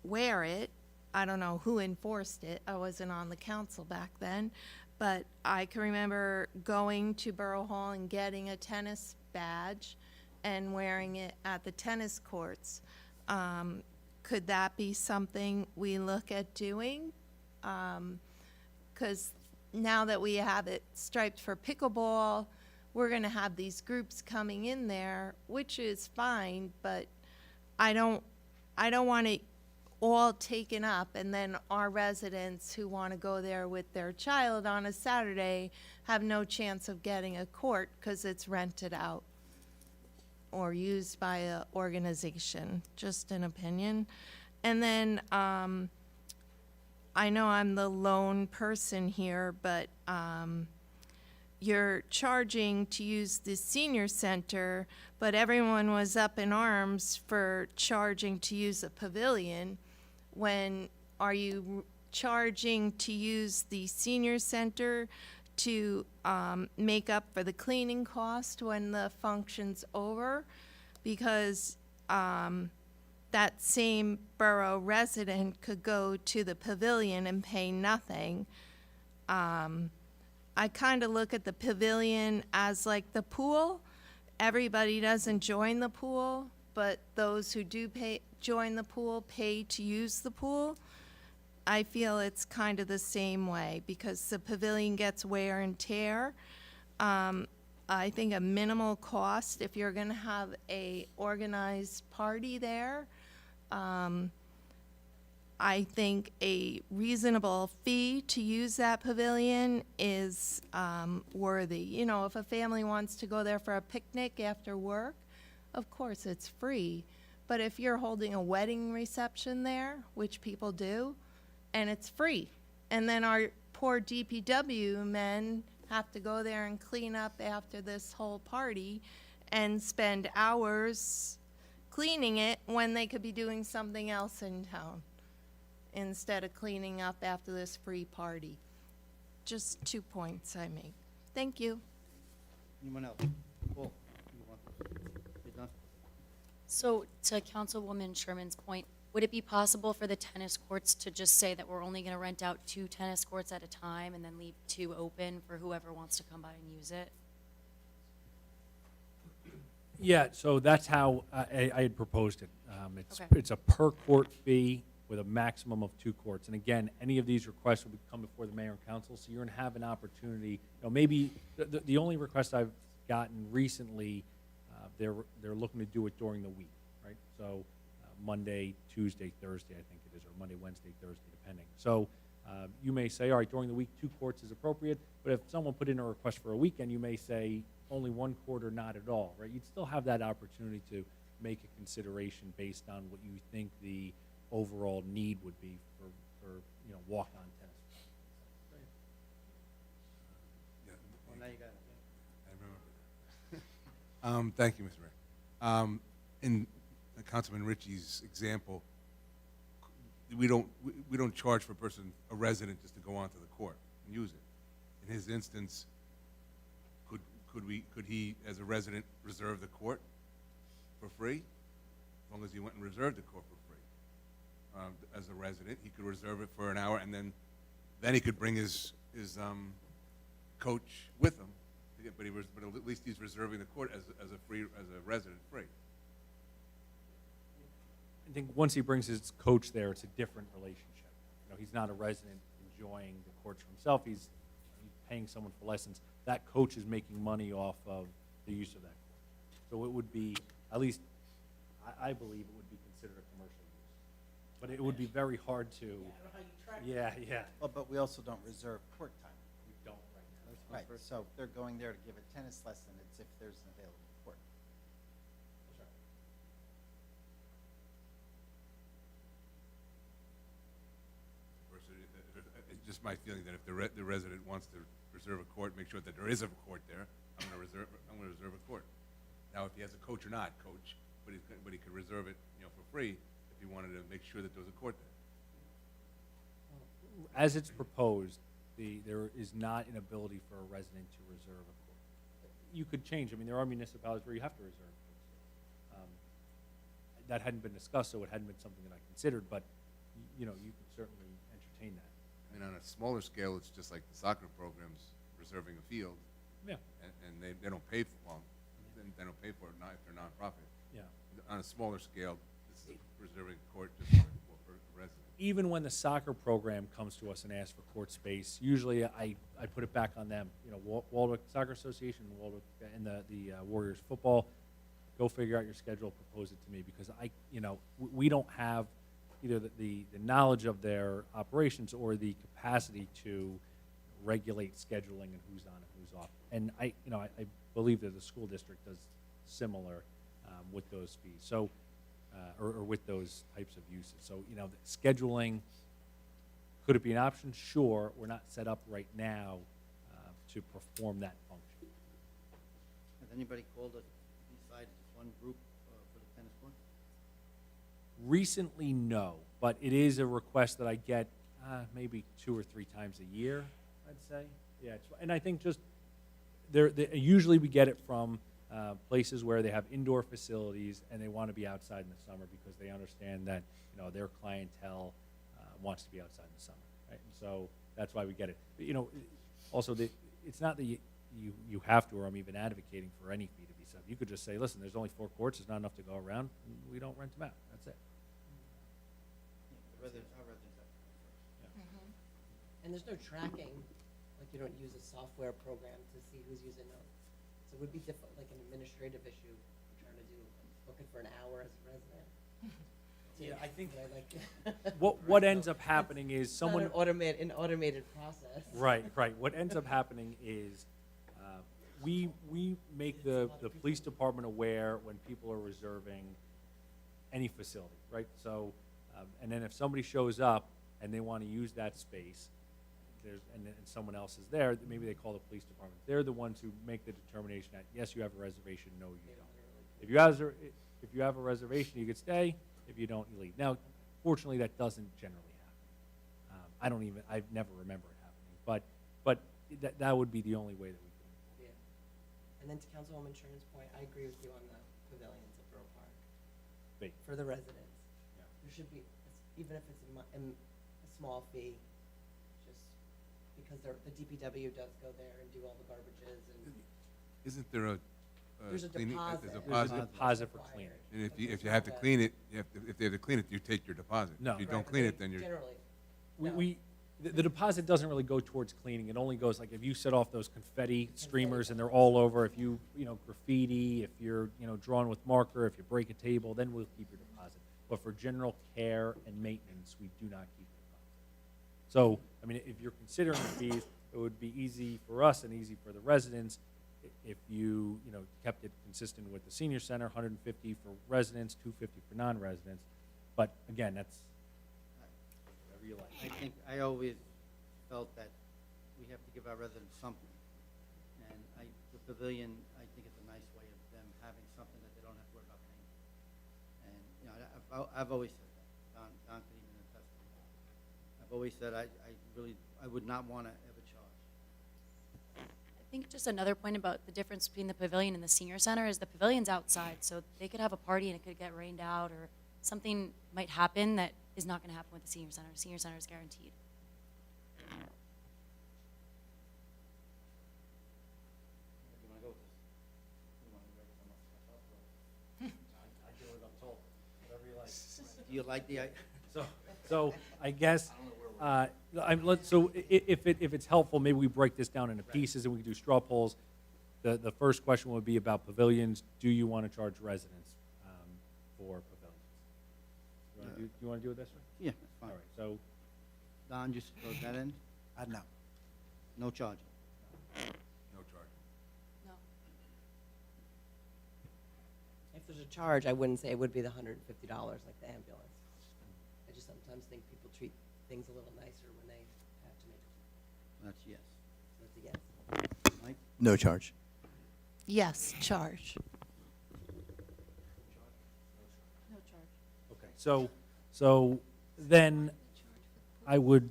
Speaker 5: wear it. I don't know who enforced it. I wasn't on the council back then. But I can remember going to Borough Hall and getting a tennis badge and wearing it at the tennis courts. Could that be something we look at doing? Because now that we have it striped for pickleball, we're going to have these groups coming in there, which is fine, but I don't want it all taken up, and then our residents who want to go there with their child on a Saturday have no chance of getting a court because it's rented out or used by an organization. Just an opinion. And then I know I'm the lone person here, but you're charging to use the senior center, but everyone was up in arms for charging to use a pavilion. When are you charging to use the senior center to make up for the cleaning cost when the function's over? Because that same borough resident could go to the pavilion and pay nothing. I kind of look at the pavilion as like the pool. Everybody doesn't join the pool, but those who do join the pool pay to use the pool. I feel it's kind of the same way because the pavilion gets wear and tear. I think a minimal cost if you're going to have a organized party there. I think a reasonable fee to use that pavilion is worthy. You know, if a family wants to go there for a picnic after work, of course it's free. But if you're holding a wedding reception there, which people do, and it's free, and then our poor DPW men have to go there and clean up after this whole party and spend hours cleaning it when they could be doing something else in town instead of cleaning up after this free party. Just 2 points I make. Thank you.
Speaker 1: Anyone else? Paul, you want you done?
Speaker 4: So to Councilwoman Sherman's point, would it be possible for the tennis courts to just say that we're only going to rent out 2 tennis courts at a time and then leave 2 open for whoever wants to come by and use it?
Speaker 9: Yeah, so that's how I had proposed it.
Speaker 4: Okay.
Speaker 9: It's a per court fee with a maximum of 2 courts. And again, any of these requests will come before the mayor and council, so you're going to have an opportunity. Maybe the only request I've gotten recently, they're looking to do it during the week, right? So Monday, Tuesday, Thursday, I think it is, or Monday, Wednesday, Thursday, depending. So you may say, all right, during the week, 2 courts is appropriate, but if someone put in a request for a weekend, you may say only 1 court or not at all, right? You'd still have that opportunity to make a consideration based on what you think the overall need would be for walk-on tennis.
Speaker 8: Yeah,
Speaker 1: Well, now you got it.
Speaker 8: I remember. Thank you, Mr. Mayor. In Councilman Ritchie's example, we don't charge for a resident just to go onto the court and use it. In his instance, could he, as a resident, reserve the court for free? As long as he went and reserved the court for free. As a resident, he could reserve it for an hour, and then he could bring his coach with him. But at least he's reserving the court as a resident free.
Speaker 9: I think once he brings his coach there, it's a different relationship. He's not a resident enjoying the courts for himself. He's paying someone for lessons. That coach is making money off of the use of that court. So it would be, at least, I believe it would be considered a commercial use. But it would be very hard to. Yeah.
Speaker 3: Well, but we also don't reserve court time.
Speaker 9: We don't right now.
Speaker 3: Right, so if they're going there to give a tennis lesson, it's if there's an available court.
Speaker 8: It's just my feeling that if the resident wants to reserve a court, make sure that there is a court there, I'm going to reserve a court. Now, if he has a coach or not coach, but he could reserve it, for free if he wanted to make sure that there was a court there.
Speaker 9: As it's proposed, there is not an ability for a resident to reserve a court. You could change. I mean, there are municipalities where you have to reserve courts. That hadn't been discussed, so it hadn't been something that I considered, but, you can certainly entertain that.
Speaker 8: I mean, on a smaller scale, it's just like the soccer programs reserving a field,
Speaker 9: Yeah.
Speaker 8: and they don't pay for they don't pay for it if they're nonprofit.
Speaker 9: Yeah.
Speaker 8: On a smaller scale, this is reserving a court just for residents.
Speaker 9: Even when the soccer program comes to us and asks for court space, usually I put it back on them. Waldwick Soccer Association, Waldwick, and the Warriors football, go figure out your schedule, propose it to me, because we don't have either the knowledge of their operations or the capacity to regulate scheduling and who's on and who's off. And I believe that the school district does similar with those fees. So. Or with those types of uses. So, the scheduling, could it be an option? Sure. We're not set up right now to perform that function.
Speaker 1: Has anybody called it, decided just one group for the tennis court?
Speaker 9: Recently, no, but it is a request that I get maybe 2 or 3 times a year, I'd say. Yeah, and I think just, usually we get it from places where they have indoor facilities and they want to be outside in the summer because they understand that their clientele wants to be outside in the summer, right? And so that's why we get it. But, also it's not that you have to, or I'm even advocating for any fee to be set. You could just say, listen, there's only 4 courts, there's not enough to go around, and we don't rent them out. That's it.
Speaker 1: Our residents have to come first.
Speaker 6: And there's no tracking, like you don't use a software program to see who's using them. So it would be like an administrative issue. I'm trying to book it for an hour as a resident.
Speaker 9: Yeah, I think
Speaker 6: like
Speaker 9: what ends up happening is
Speaker 6: it's
Speaker 9: someone.
Speaker 6: not an automated process.
Speaker 9: Right. What ends up happening is we make the police department aware when people are reserving any facility, right? So, and then if somebody shows up and they want to use that space, and someone else is there, maybe they call the police department. They're the ones who make the determination that, yes, you have a reservation, no, you don't. If you have a reservation, you could stay. If you don't, you leave. Now, fortunately, that doesn't generally happen. I've never remember it happening. But that would be the only way that we can.
Speaker 6: Yeah. And then to Councilwoman Sherman's point, I agree with you on the pavilions at Borough Park.
Speaker 9: Wait.
Speaker 6: For the residents.
Speaker 9: Yeah.
Speaker 6: There should be, even if it's a small fee, just because the DPW does go there and do all the garbages and.
Speaker 8: Isn't there a
Speaker 6: There's a
Speaker 8: cleaning-
Speaker 6: deposit.
Speaker 8: There's a
Speaker 9: There's
Speaker 8: deposit?
Speaker 9: a deposit for cleaning.
Speaker 8: And if you have to clean it, if they have to clean it, you take your deposit.
Speaker 9: No.
Speaker 8: If you
Speaker 6: Right,
Speaker 8: don't
Speaker 6: but
Speaker 8: clean
Speaker 6: they
Speaker 8: it, then you're.
Speaker 6: Generally.
Speaker 9: The deposit doesn't really go towards cleaning. It only goes, like, if you set off those confetti streamers and they're all over, if you graffiti, if you're, drawn with marker, if you break a table, then we'll keep your deposit. But for general care and maintenance, we do not keep the deposit. So, I mean, if you're considering fees, it would be easy for us and easy for the residents if you, kept it consistent with the senior center, 150 for residents, 250 for non-residents. But again, that's whatever you like.
Speaker 1: I always felt that we have to give our residents something. And the pavilion, I think it's a nice way of them having something that they don't have to worry about paying. And, you know, I've always said that. Don can even attest to that. I've always said I would not want to ever charge.
Speaker 4: I think just another point about the difference between the pavilion and the senior center is the pavilion's outside, so they could have a party and it could get rained out, or something might happen that is not going to happen with the senior center. Senior center is guaranteed.
Speaker 1: Where do you want to go with this? You want to break some stuff up, or-
Speaker 9: I do what I'm told, whatever you like.
Speaker 1: Do you like the,
Speaker 9: So I guess, if it's helpful, maybe we break this down into pieces and we can do straw polls. The first question would be about pavilions. Do you want to charge residents for pavilions? You want to do it this way?
Speaker 1: yeah, that's
Speaker 9: All
Speaker 1: fine.
Speaker 9: right, so,
Speaker 1: Don, just close that end,
Speaker 3: No.
Speaker 1: no charging.
Speaker 8: No charge.
Speaker 4: No.
Speaker 6: If there's a charge, I wouldn't say it would be the $150 like the ambulance. I just sometimes think people treat things a little nicer when they have to make,
Speaker 1: That's yes.
Speaker 6: that's a yes.
Speaker 1: Mike?
Speaker 7: No charge.
Speaker 5: Yes, charge.
Speaker 4: No charge.
Speaker 9: okay, so then I would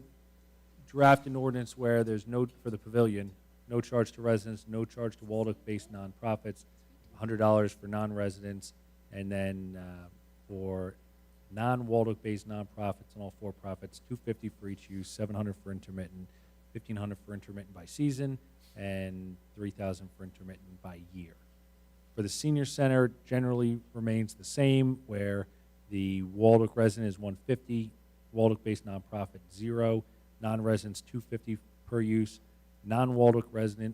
Speaker 9: draft an ordinance where there's no, for the pavilion, no charge to residents, no charge to Waldock-based nonprofits, $100 for non-residents, and then for non-Waldock-based nonprofits and all for-profits, $250 for each use, $700 for intermittent, $1,500 for intermittent by season, and $3,000 for intermittent by year. For the senior center, generally remains the same, where the Waldock resident is $150, Waldock-based nonprofit $0, non-residents $250 per use, non-Waldock resident,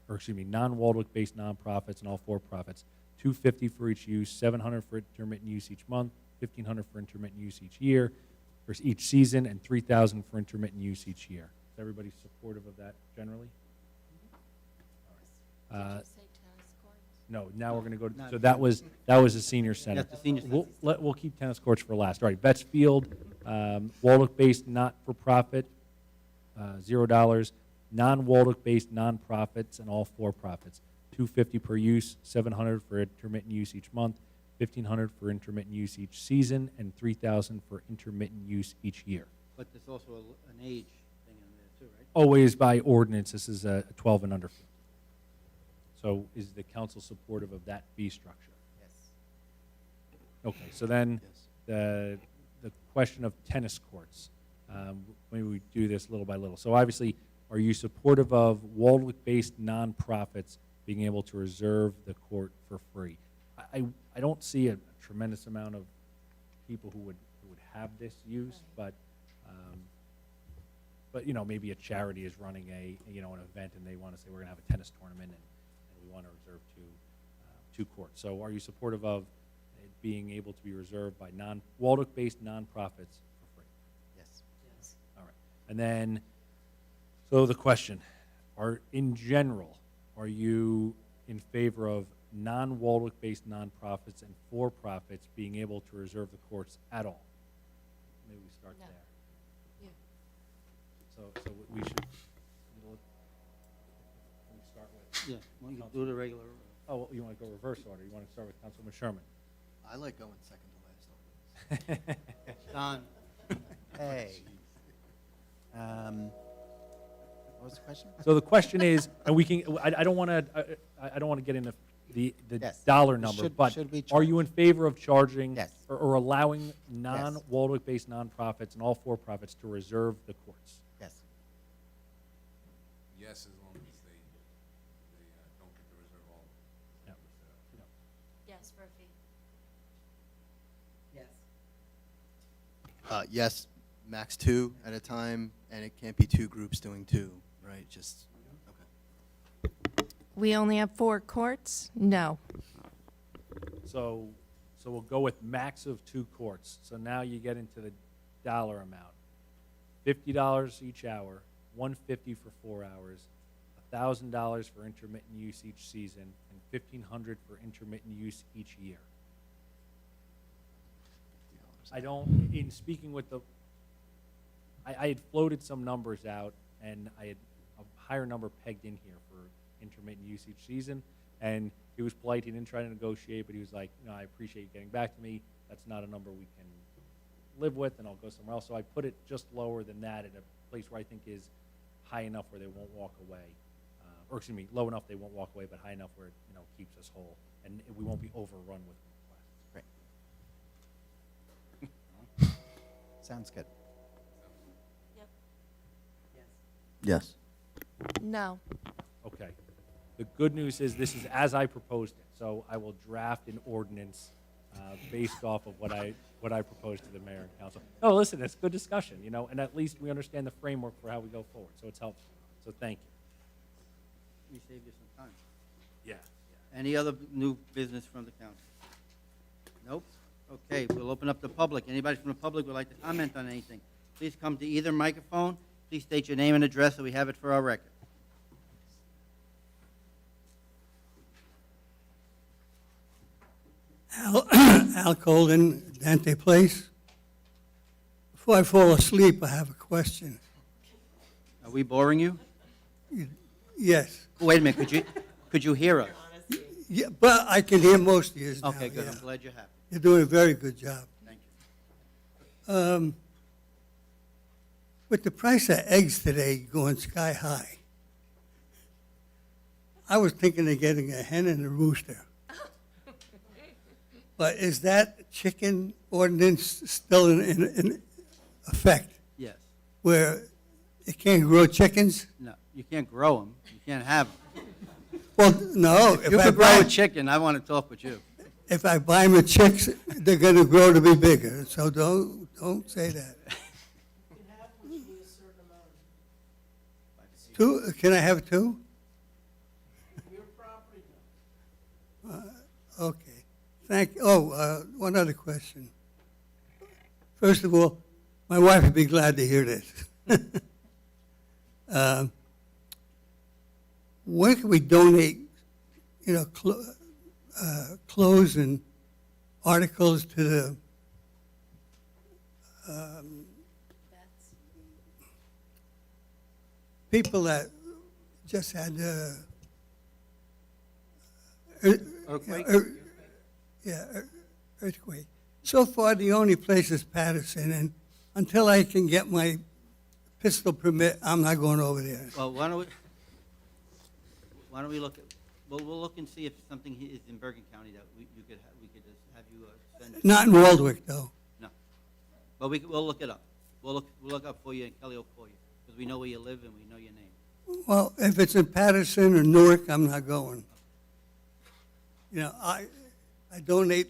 Speaker 9: or excuse me, non-Waldock-based nonprofits and all for-profits $250 for each use, $700 for intermittent use each month, $1,500 for intermittent use each year, or each season, and $3,000 for intermittent use each year. Is everybody supportive of that generally? All right. No, now we're going to go to, so that was the senior center.
Speaker 1: That's the senior center.
Speaker 9: We'll keep tennis courts for last. All right, Betts Field, Waldock-based not-for-profit, $0. Non-Waldock-based nonprofits and all for-profits, $250 per use, $700 for intermittent use each month, $1,500 for intermittent use each season, and $3,000 for intermittent use each year.
Speaker 1: But there's also an age thing in there too, right?
Speaker 9: Always by ordinance, this is a 12 and under field. So is the council supportive of that fee structure?
Speaker 3: Yes.
Speaker 9: Okay, so then the question of tennis courts. Maybe we do this little by little. So obviously, are you supportive of Waldock-based nonprofits being able to reserve the court for free? I don't see a tremendous amount of people who would have this use, but you know, maybe a charity is running an event and they want to say we're going to have a tennis tournament and we want to reserve two courts. So are you supportive of it being able to be reserved by Waldock-based nonprofits for free?
Speaker 3: Yes.
Speaker 6: Yes.
Speaker 9: All right. And then, so the question, in general, are you in favor of non-Waldock-based nonprofits and for-profits being able to reserve the courts at all? Maybe we start
Speaker 4: No.
Speaker 9: there.
Speaker 4: Yeah.
Speaker 9: So we should, let me start with,
Speaker 1: Yeah, well, you do the regular.
Speaker 9: oh, well, you want to go reverse order? You want to start with Councilman Sherman?
Speaker 7: I like going second to last.
Speaker 1: Don,
Speaker 3: Hey. What was the question?
Speaker 9: So the question is, and we can, I don't want to get into the
Speaker 3: Yes.
Speaker 9: dollar number,
Speaker 3: Should-
Speaker 9: but
Speaker 3: should we
Speaker 9: are you in favor of charging
Speaker 3: Yes.
Speaker 9: or allowing non-Waldock-based nonprofits and all for-profits to reserve the courts?
Speaker 3: Yes.
Speaker 8: Yes, as long as they don't get to reserve all.
Speaker 9: Yeah.
Speaker 4: Yes, for a fee.
Speaker 6: Yes.
Speaker 7: Yes, max 2 at a time, and it can't be 2 groups doing 2, right? Just, okay.
Speaker 5: We only have 4 courts? No.
Speaker 9: So we'll go with max of 2 courts. So now you get into the dollar amount. $50 each hour, $150 for 4 hours, $1,000 for intermittent use each season, and $1,500 for intermittent use each year. I don't, in speaking with the, I had floated some numbers out, and I had a higher number pegged in here for intermittent use each season. And he was polite. He didn't try to negotiate, but he was like, no, I appreciate you getting back to me. That's not a number we can live with, and I'll go somewhere else. So I put it just lower than that in a place where I think is high enough where they won't walk away. Or excuse me, low enough they won't walk away, but high enough where it, keeps us whole. And we won't be overrun with requests.
Speaker 3: Great. Sounds good.
Speaker 7: Yes.
Speaker 5: No.
Speaker 9: Okay. The good news is this is as I proposed it, so I will draft an ordinance based off of what I proposed to the mayor and council. No, listen, it's good discussion, and at least we understand the framework for how we go forward, so it's helpful. So thank you.
Speaker 1: We saved you some time.
Speaker 9: Yeah.
Speaker 1: Any other new business from the council? Nope. Okay, we'll open up the public. Anybody from the public would like to comment on anything? Please come to either microphone. Please state your name and address so we have it for our record.
Speaker 13: Al Colden, Dante Place. Before I fall asleep, I have a question.
Speaker 1: Are we boring you?
Speaker 13: Yes.
Speaker 1: Wait a minute, could you hear us?
Speaker 13: Yeah, but I can hear most of you now.
Speaker 1: Okay, good,
Speaker 13: yeah.
Speaker 1: I'm glad you're happy.
Speaker 13: You're doing a very good job.
Speaker 1: Thank you.
Speaker 13: With the price of eggs today going sky high, I was thinking of getting a hen and a rooster. But is that chicken ordinance still in effect,
Speaker 1: Yes.
Speaker 13: where you can't grow chickens?
Speaker 1: No, you can't grow them, you can't have them.
Speaker 13: Well, no.
Speaker 1: If you could grow a chicken, I want to talk with you.
Speaker 13: If I buy them chicks, they're going to grow to be bigger. So don't say that. Two? Can I have two?
Speaker 10: Your property.
Speaker 13: Okay. One other question. First of all, my wife would be glad to hear this. Where can we donate, clothes and articles to the people that just had
Speaker 1: Earthquake?
Speaker 13: earthquake. So far, the only place is Patterson, and until I can get my pistol permit, I'm not going over there.
Speaker 1: Well, why don't we look at, we'll look and see if something is in Bergen County that we could just have you send it.
Speaker 13: Not in Waldwick, though.
Speaker 1: No. But we'll look it up. We'll look up for you, and Kelly will call you, because we know where you live and we know your name.
Speaker 13: Well, if it's in Patterson or Newark, I'm not going. I donate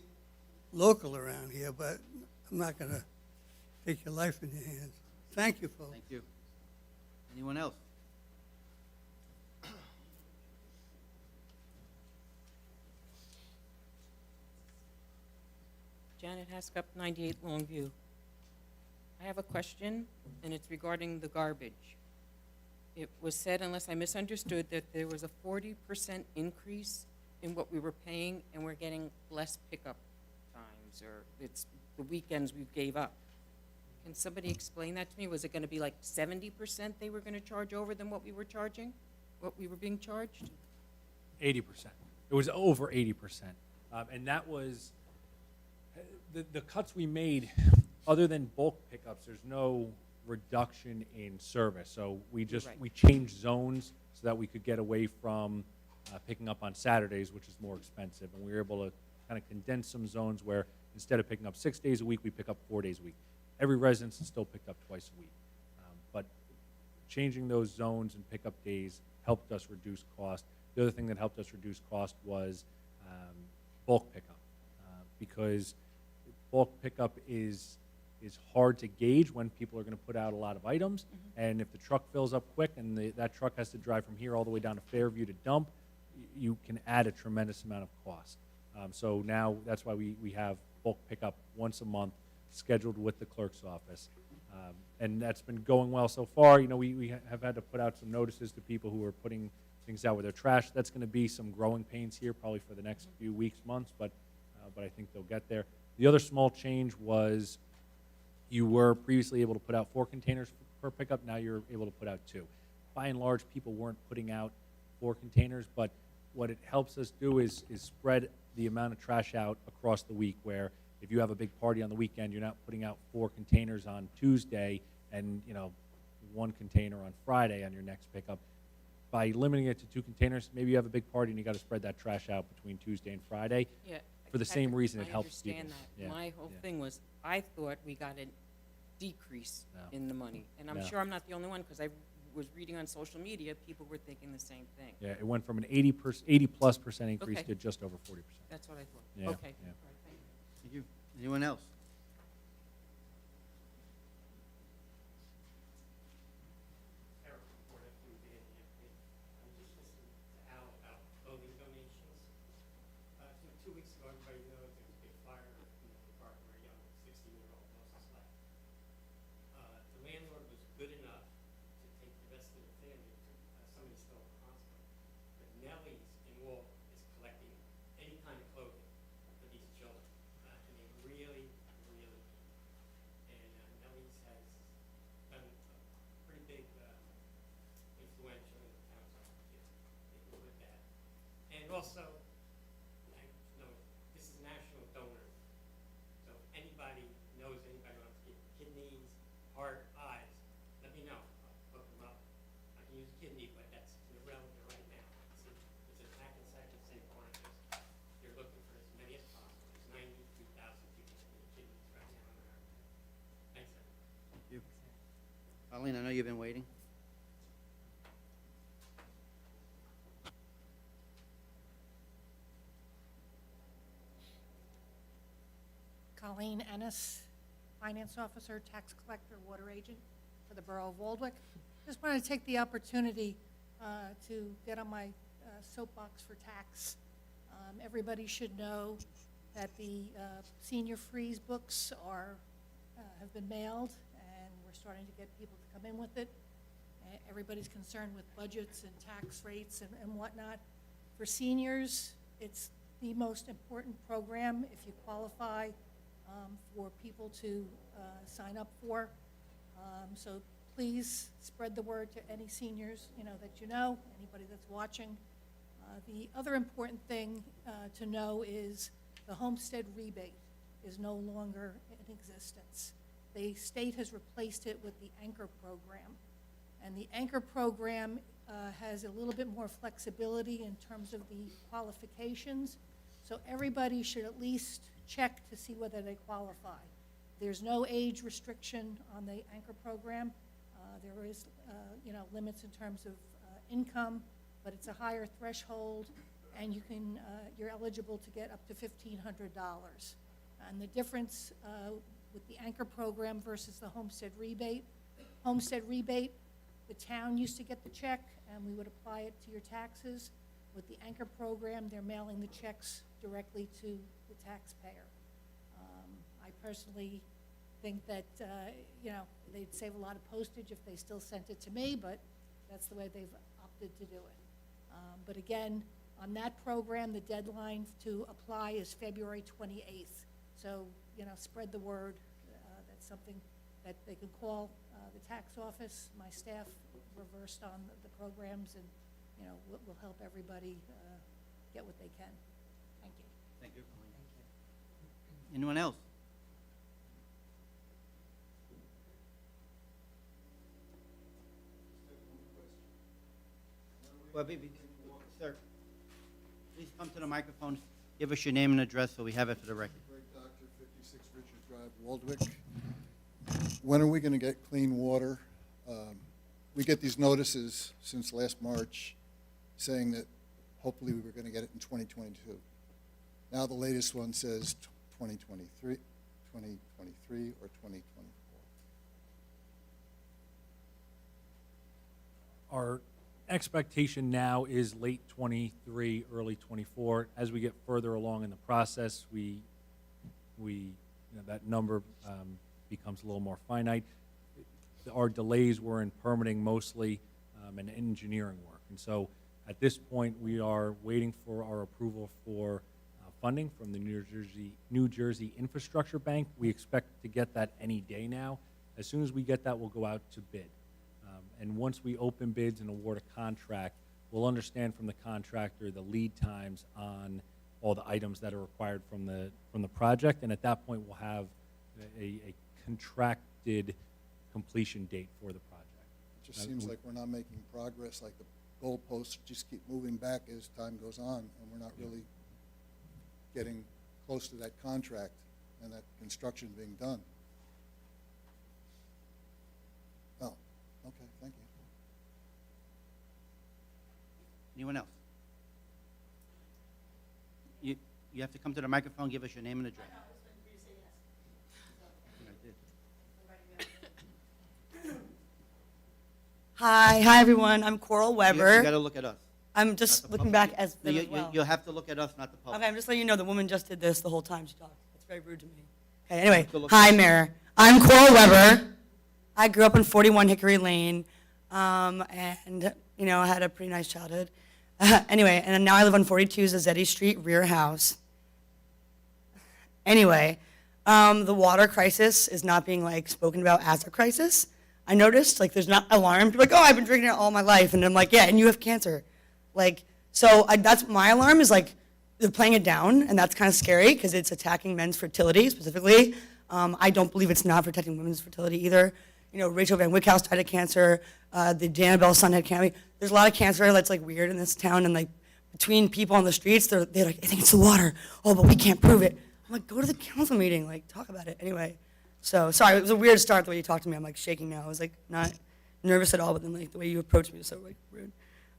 Speaker 13: local around here, but I'm not going to take your life in your hands. Thank you, folks.
Speaker 1: Thank you. Anyone else?
Speaker 14: Janet Haskup, 98 Longview. I have a question, and it's regarding the garbage. It was said, unless I misunderstood, that there was a 40% increase in what we were paying, and we're getting less pickup times, or it's the weekends we gave up. Can somebody explain that to me? Was it going to be like 70% they were going to charge over than what we were charging, what we were being charged?
Speaker 9: 80%. It was over 80%. And that was, the cuts we made, other than bulk pickups, there's no reduction in service. So we changed zones so that we could get away from picking up on Saturdays, which is more expensive. And we were able to kind of condense some zones where instead of picking up 6 days a week, we pick up 4 days a week. Every residence is still picked up twice a week. But changing those zones and pickup days helped us reduce cost. The other thing that helped us reduce cost was bulk pickup, because bulk pickup is hard to gauge when people are going to put out a lot of items. And if the truck fills up quick and that truck has to drive from here all the way down to Fairview to dump, you can add a tremendous amount of cost. So now that's why we have bulk pickup once a month scheduled with the clerk's office. And that's been going well so far. We have had to put out some notices to people who are putting things out with their trash. That's going to be some growing pains here probably for the next few weeks, months, but I think they'll get there. The other small change was You were previously able to put out 4 containers per pickup, now you're able to put out 2. By and large, people weren't putting out 4 containers, but what it helps us do is spread the amount of trash out across the week, where if you have a big party on the weekend, you're not putting out 4 containers on Tuesday and, 1 container on Friday on your next pickup. By limiting it to 2 containers, maybe you have a big party and you got to spread that trash out between Tuesday and Friday.
Speaker 14: Yeah.
Speaker 9: For the same reason it helps
Speaker 14: I understand
Speaker 9: people.
Speaker 14: that.
Speaker 9: Yeah,
Speaker 14: My whole
Speaker 9: yeah.
Speaker 14: thing was, I thought we got a decrease
Speaker 9: No.
Speaker 14: in the money. And I'm
Speaker 9: No.
Speaker 14: sure I'm not the only one, because I was reading on social media, people were thinking the same thing.
Speaker 9: Yeah, it went from an 80+% increase
Speaker 14: Okay.
Speaker 9: to just over 40%.
Speaker 14: That's what I thought.
Speaker 9: Yeah,
Speaker 14: Okay.
Speaker 9: yeah.
Speaker 14: All right, thank you.
Speaker 1: Thank you. Anyone else?
Speaker 11: Eric Porter from Van Hampton. I'm just listening to Al about clothing donations. 2 weeks ago, everybody knows there was a big fire in the park where a young 16-year-old lost his life. The landlord was good enough to take the rest of the family to somebody's still in the hospital. But Nellie's in Wall is collecting any kind of clothing for these children. And they really, really need it. And Nellie's has done a pretty big influential in the town, so with that. And also, I know this is National Donor, so if anybody knows anybody who wants to give kidneys, heart, eyes, let me know. I'll hook them up. I can use a kidney, but that's irrelevant right now. It's a Hackensack and St. Barnabas. They're looking for as many as possible. There's 93,000 people that need kidneys right now in America. Thanks, everyone.
Speaker 1: Thank you. Colleen, I know you've been waiting.
Speaker 15: Colleen Ennis, Finance Officer, Tax Collector, Water Agent for the Borough of Waldwick. Just wanted to take the opportunity to get on my soapbox for tax. Everybody should know that the senior freeze books have been mailed, and we're starting to get people to come in with it. Everybody's concerned with budgets and tax rates and whatnot. For seniors, it's the most important program if you qualify for people to sign up for. So please spread the word to any seniors that you know, anybody that's watching. The other important thing to know is the homestead rebate is no longer in existence. The state has replaced it with the Anchor program. And the Anchor program has a little bit more flexibility in terms of the qualifications. So everybody should at least check to see whether they qualify. There's no age restriction on the Anchor program. There is, limits in terms of income, but it's a higher threshold, and you're eligible to get up to $1,500. And the difference with the Anchor program versus the homestead rebate, the town used to get the check, and we would apply it to your taxes. With the Anchor program, they're mailing the checks directly to the taxpayer. I personally think that, they'd save a lot of postage if they still sent it to me, but that's the way they've opted to do it. But again, on that program, the deadline to apply is February 28th. So, spread the word. That's something that they can call the tax office. My staff reversed on the programs, and, we'll help everybody get what they can. Thank you.
Speaker 1: Thank you, Colleen. Anyone else? Well, sir, please come to the microphone. Give us your name and address so we have it for the record.
Speaker 16: Greg Doctor, 56 Richard Drive, Waldwick. When are we going to get clean water? We get these notices since last March saying that hopefully we were going to get it in 2022. Now the latest one says 2023 or 2024.
Speaker 9: Our expectation now is late '23, early '24. As we get further along in the process, that number becomes a little more finite. Our delays were in permitting mostly and engineering work. And so at this point, we are waiting for our approval for funding from the New Jersey Infrastructure Bank. We expect to get that any day now. As soon as we get that, we'll go out to bid. And once we open bids and award a contract, we'll understand from the contractor the lead times on all the items that are required from the project. And at that point, we'll have a contracted completion date for the project.
Speaker 16: It just seems like we're not making progress, like the goalposts just keep moving back as time goes on, and we're not really getting close to that contract and that construction being done. Oh, okay, thank you.
Speaker 1: Anyone else? You have to come to the microphone, give us your name and address.
Speaker 17: Hi everyone. I'm Coral Weber.
Speaker 1: You got to look at us.
Speaker 17: I'm just looking back as them as well.
Speaker 1: You'll have to look at us, not the public.
Speaker 17: Okay, I'm just letting you know the woman just did this the whole time she talked. It's very rude to me. Okay, anyway,
Speaker 1: Go look
Speaker 17: hi
Speaker 1: at us.
Speaker 17: Mayor. I'm Coral Weber. I grew up in 41 Hickory Lane, and you know I had a pretty nice childhood. Anyway, and now I live on 42 Zazzetti Street, rear house. Anyway, the water crisis is not being like spoken about as a crisis. I noticed like there's not alarm. People are like, oh, I've been drinking it all my life, and I'm like, yeah, and you have cancer. Like, so that's my alarm is like they're playing it down, and that's kind of scary because it's attacking men's fertility specifically. I don't believe it's not protecting women's fertility either. You know, Rachel Van Wickhouse died of cancer. The Janabelle son had cancer. There's a lot of cancer that's like weird in this town, and like between people on the streets, they're like, I think it's the water. Oh, but we can't prove it. I'm like, go to the council meeting, like talk about it. Anyway, so sorry, it was a weird start the way you talked to me. I'm like shaking now. I was like not nervous at all, but then like the way you approached me was so like rude.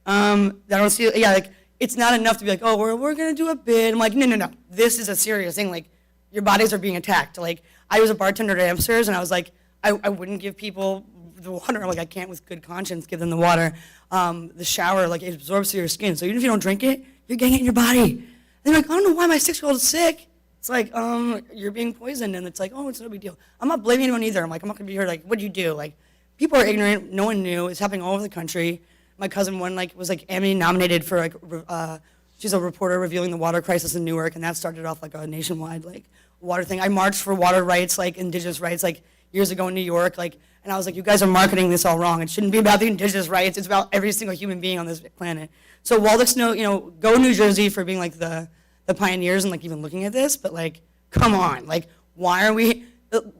Speaker 17: I don't see, yeah, like it's not enough to be like, oh, we're gonna do a bid. I'm like, no. This is a serious thing. Like your bodies are being attacked. Like I was a bartender at Amsterdam, and I was like, I wouldn't give people the water. I'm like, I can't with good conscience give them the water. The shower, like it absorbs through your skin. So even if you don't drink it, you're getting it in your body. And they're like, I don't know why my 6-year-old is sick. It's like, you're being poisoned, and it's like, oh, it's no big deal. I'm not blaming anyone either. I'm like, I'm not gonna be here like, what'd you do? Like, people are ignorant. No one knew. It's happening all over the country. My cousin was Emmy nominated for she's a reporter revealing the water crisis in Newark, and that started off like a nationwide like water thing. I marched for water rights, like indigenous rights, like years ago in New York, like, and I was like, you guys are marketing this all wrong. It shouldn't be about the indigenous rights. It's about every single human being on this planet. So Waldeck's go New Jersey for being like the pioneers and like even looking at this, but like, come on, like, why are we?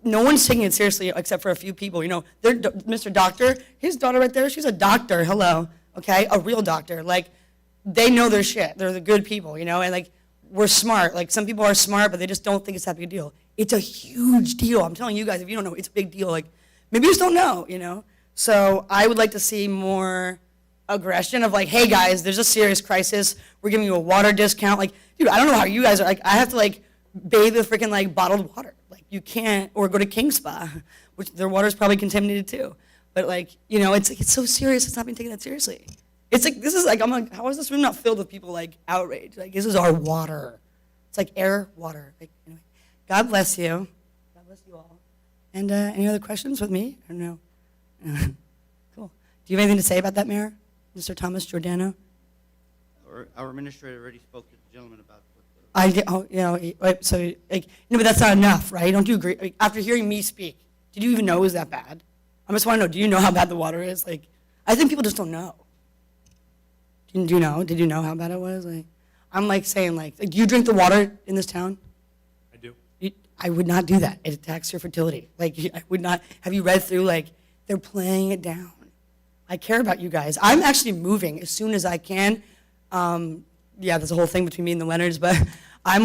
Speaker 17: No one's taking it seriously except for a few people. You know, Mr. Doctor, his daughter right there, she's a doctor. Hello, okay, a real doctor. Like, they know their shit. They're the good people, you know, and like, we're smart. Like, some people are smart, but they just don't think it's that big a deal. It's a huge deal. I'm telling you guys, if you don't know, it's a big deal. Like, maybe you just don't know, you know. So I would like to see more aggression of like, hey guys, there's a serious crisis. We're giving you a water discount. Like, dude, I don't know how you guys are. Like, I have to like bathe with freaking like bottled water. Like, you can't, or go to King Spa, which their water is probably contaminated too. But like, you know, it's so serious. It's not being taken that seriously. It's like, this is like, I'm like, how is this room not filled with people like outraged? Like, this is our water. It's like air, water. Like, anyway, God bless you. God bless you all. And any other questions with me? I don't know. Cool. Do you have anything to say about that, Mayor? Mr. Thomas Giordano?
Speaker 1: Our administrator already spoke to the gentleman about what
Speaker 17: So, like, but that's not enough, right? Don't you agree? Like, after hearing me speak, did you even know it was that bad? I just want to know, do you know how bad the water is? Like, I think people just don't know. Do you know? Did you know how bad it was? Like, I'm like saying, like, do you drink the water in this town?
Speaker 9: I do.
Speaker 17: I would not do that. It attacks your fertility. Like, I would not. Have you read through, like, they're playing it down. I care about you guys. I'm actually moving as soon as I can. Yeah, there's a whole thing between me and the Leonards, but I'm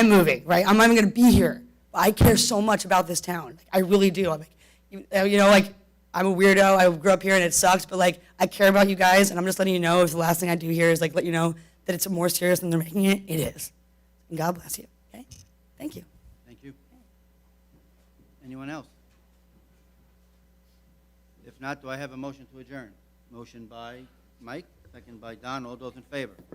Speaker 17: moving, right? I'm not even going to be here. But I care so much about this town. Like, I really do. I'm like, like, I'm a weirdo. I grew up here and it sucks, but like, I care about you guys, and I'm just letting you know if the last thing I do here is like let you know that it's more serious than they're making it. It is. And God bless you. Okay? Thank you.
Speaker 1: Thank you. Anyone else? If not, do I have a motion to adjourn? Motion by Mike, second by Don. All those in favor?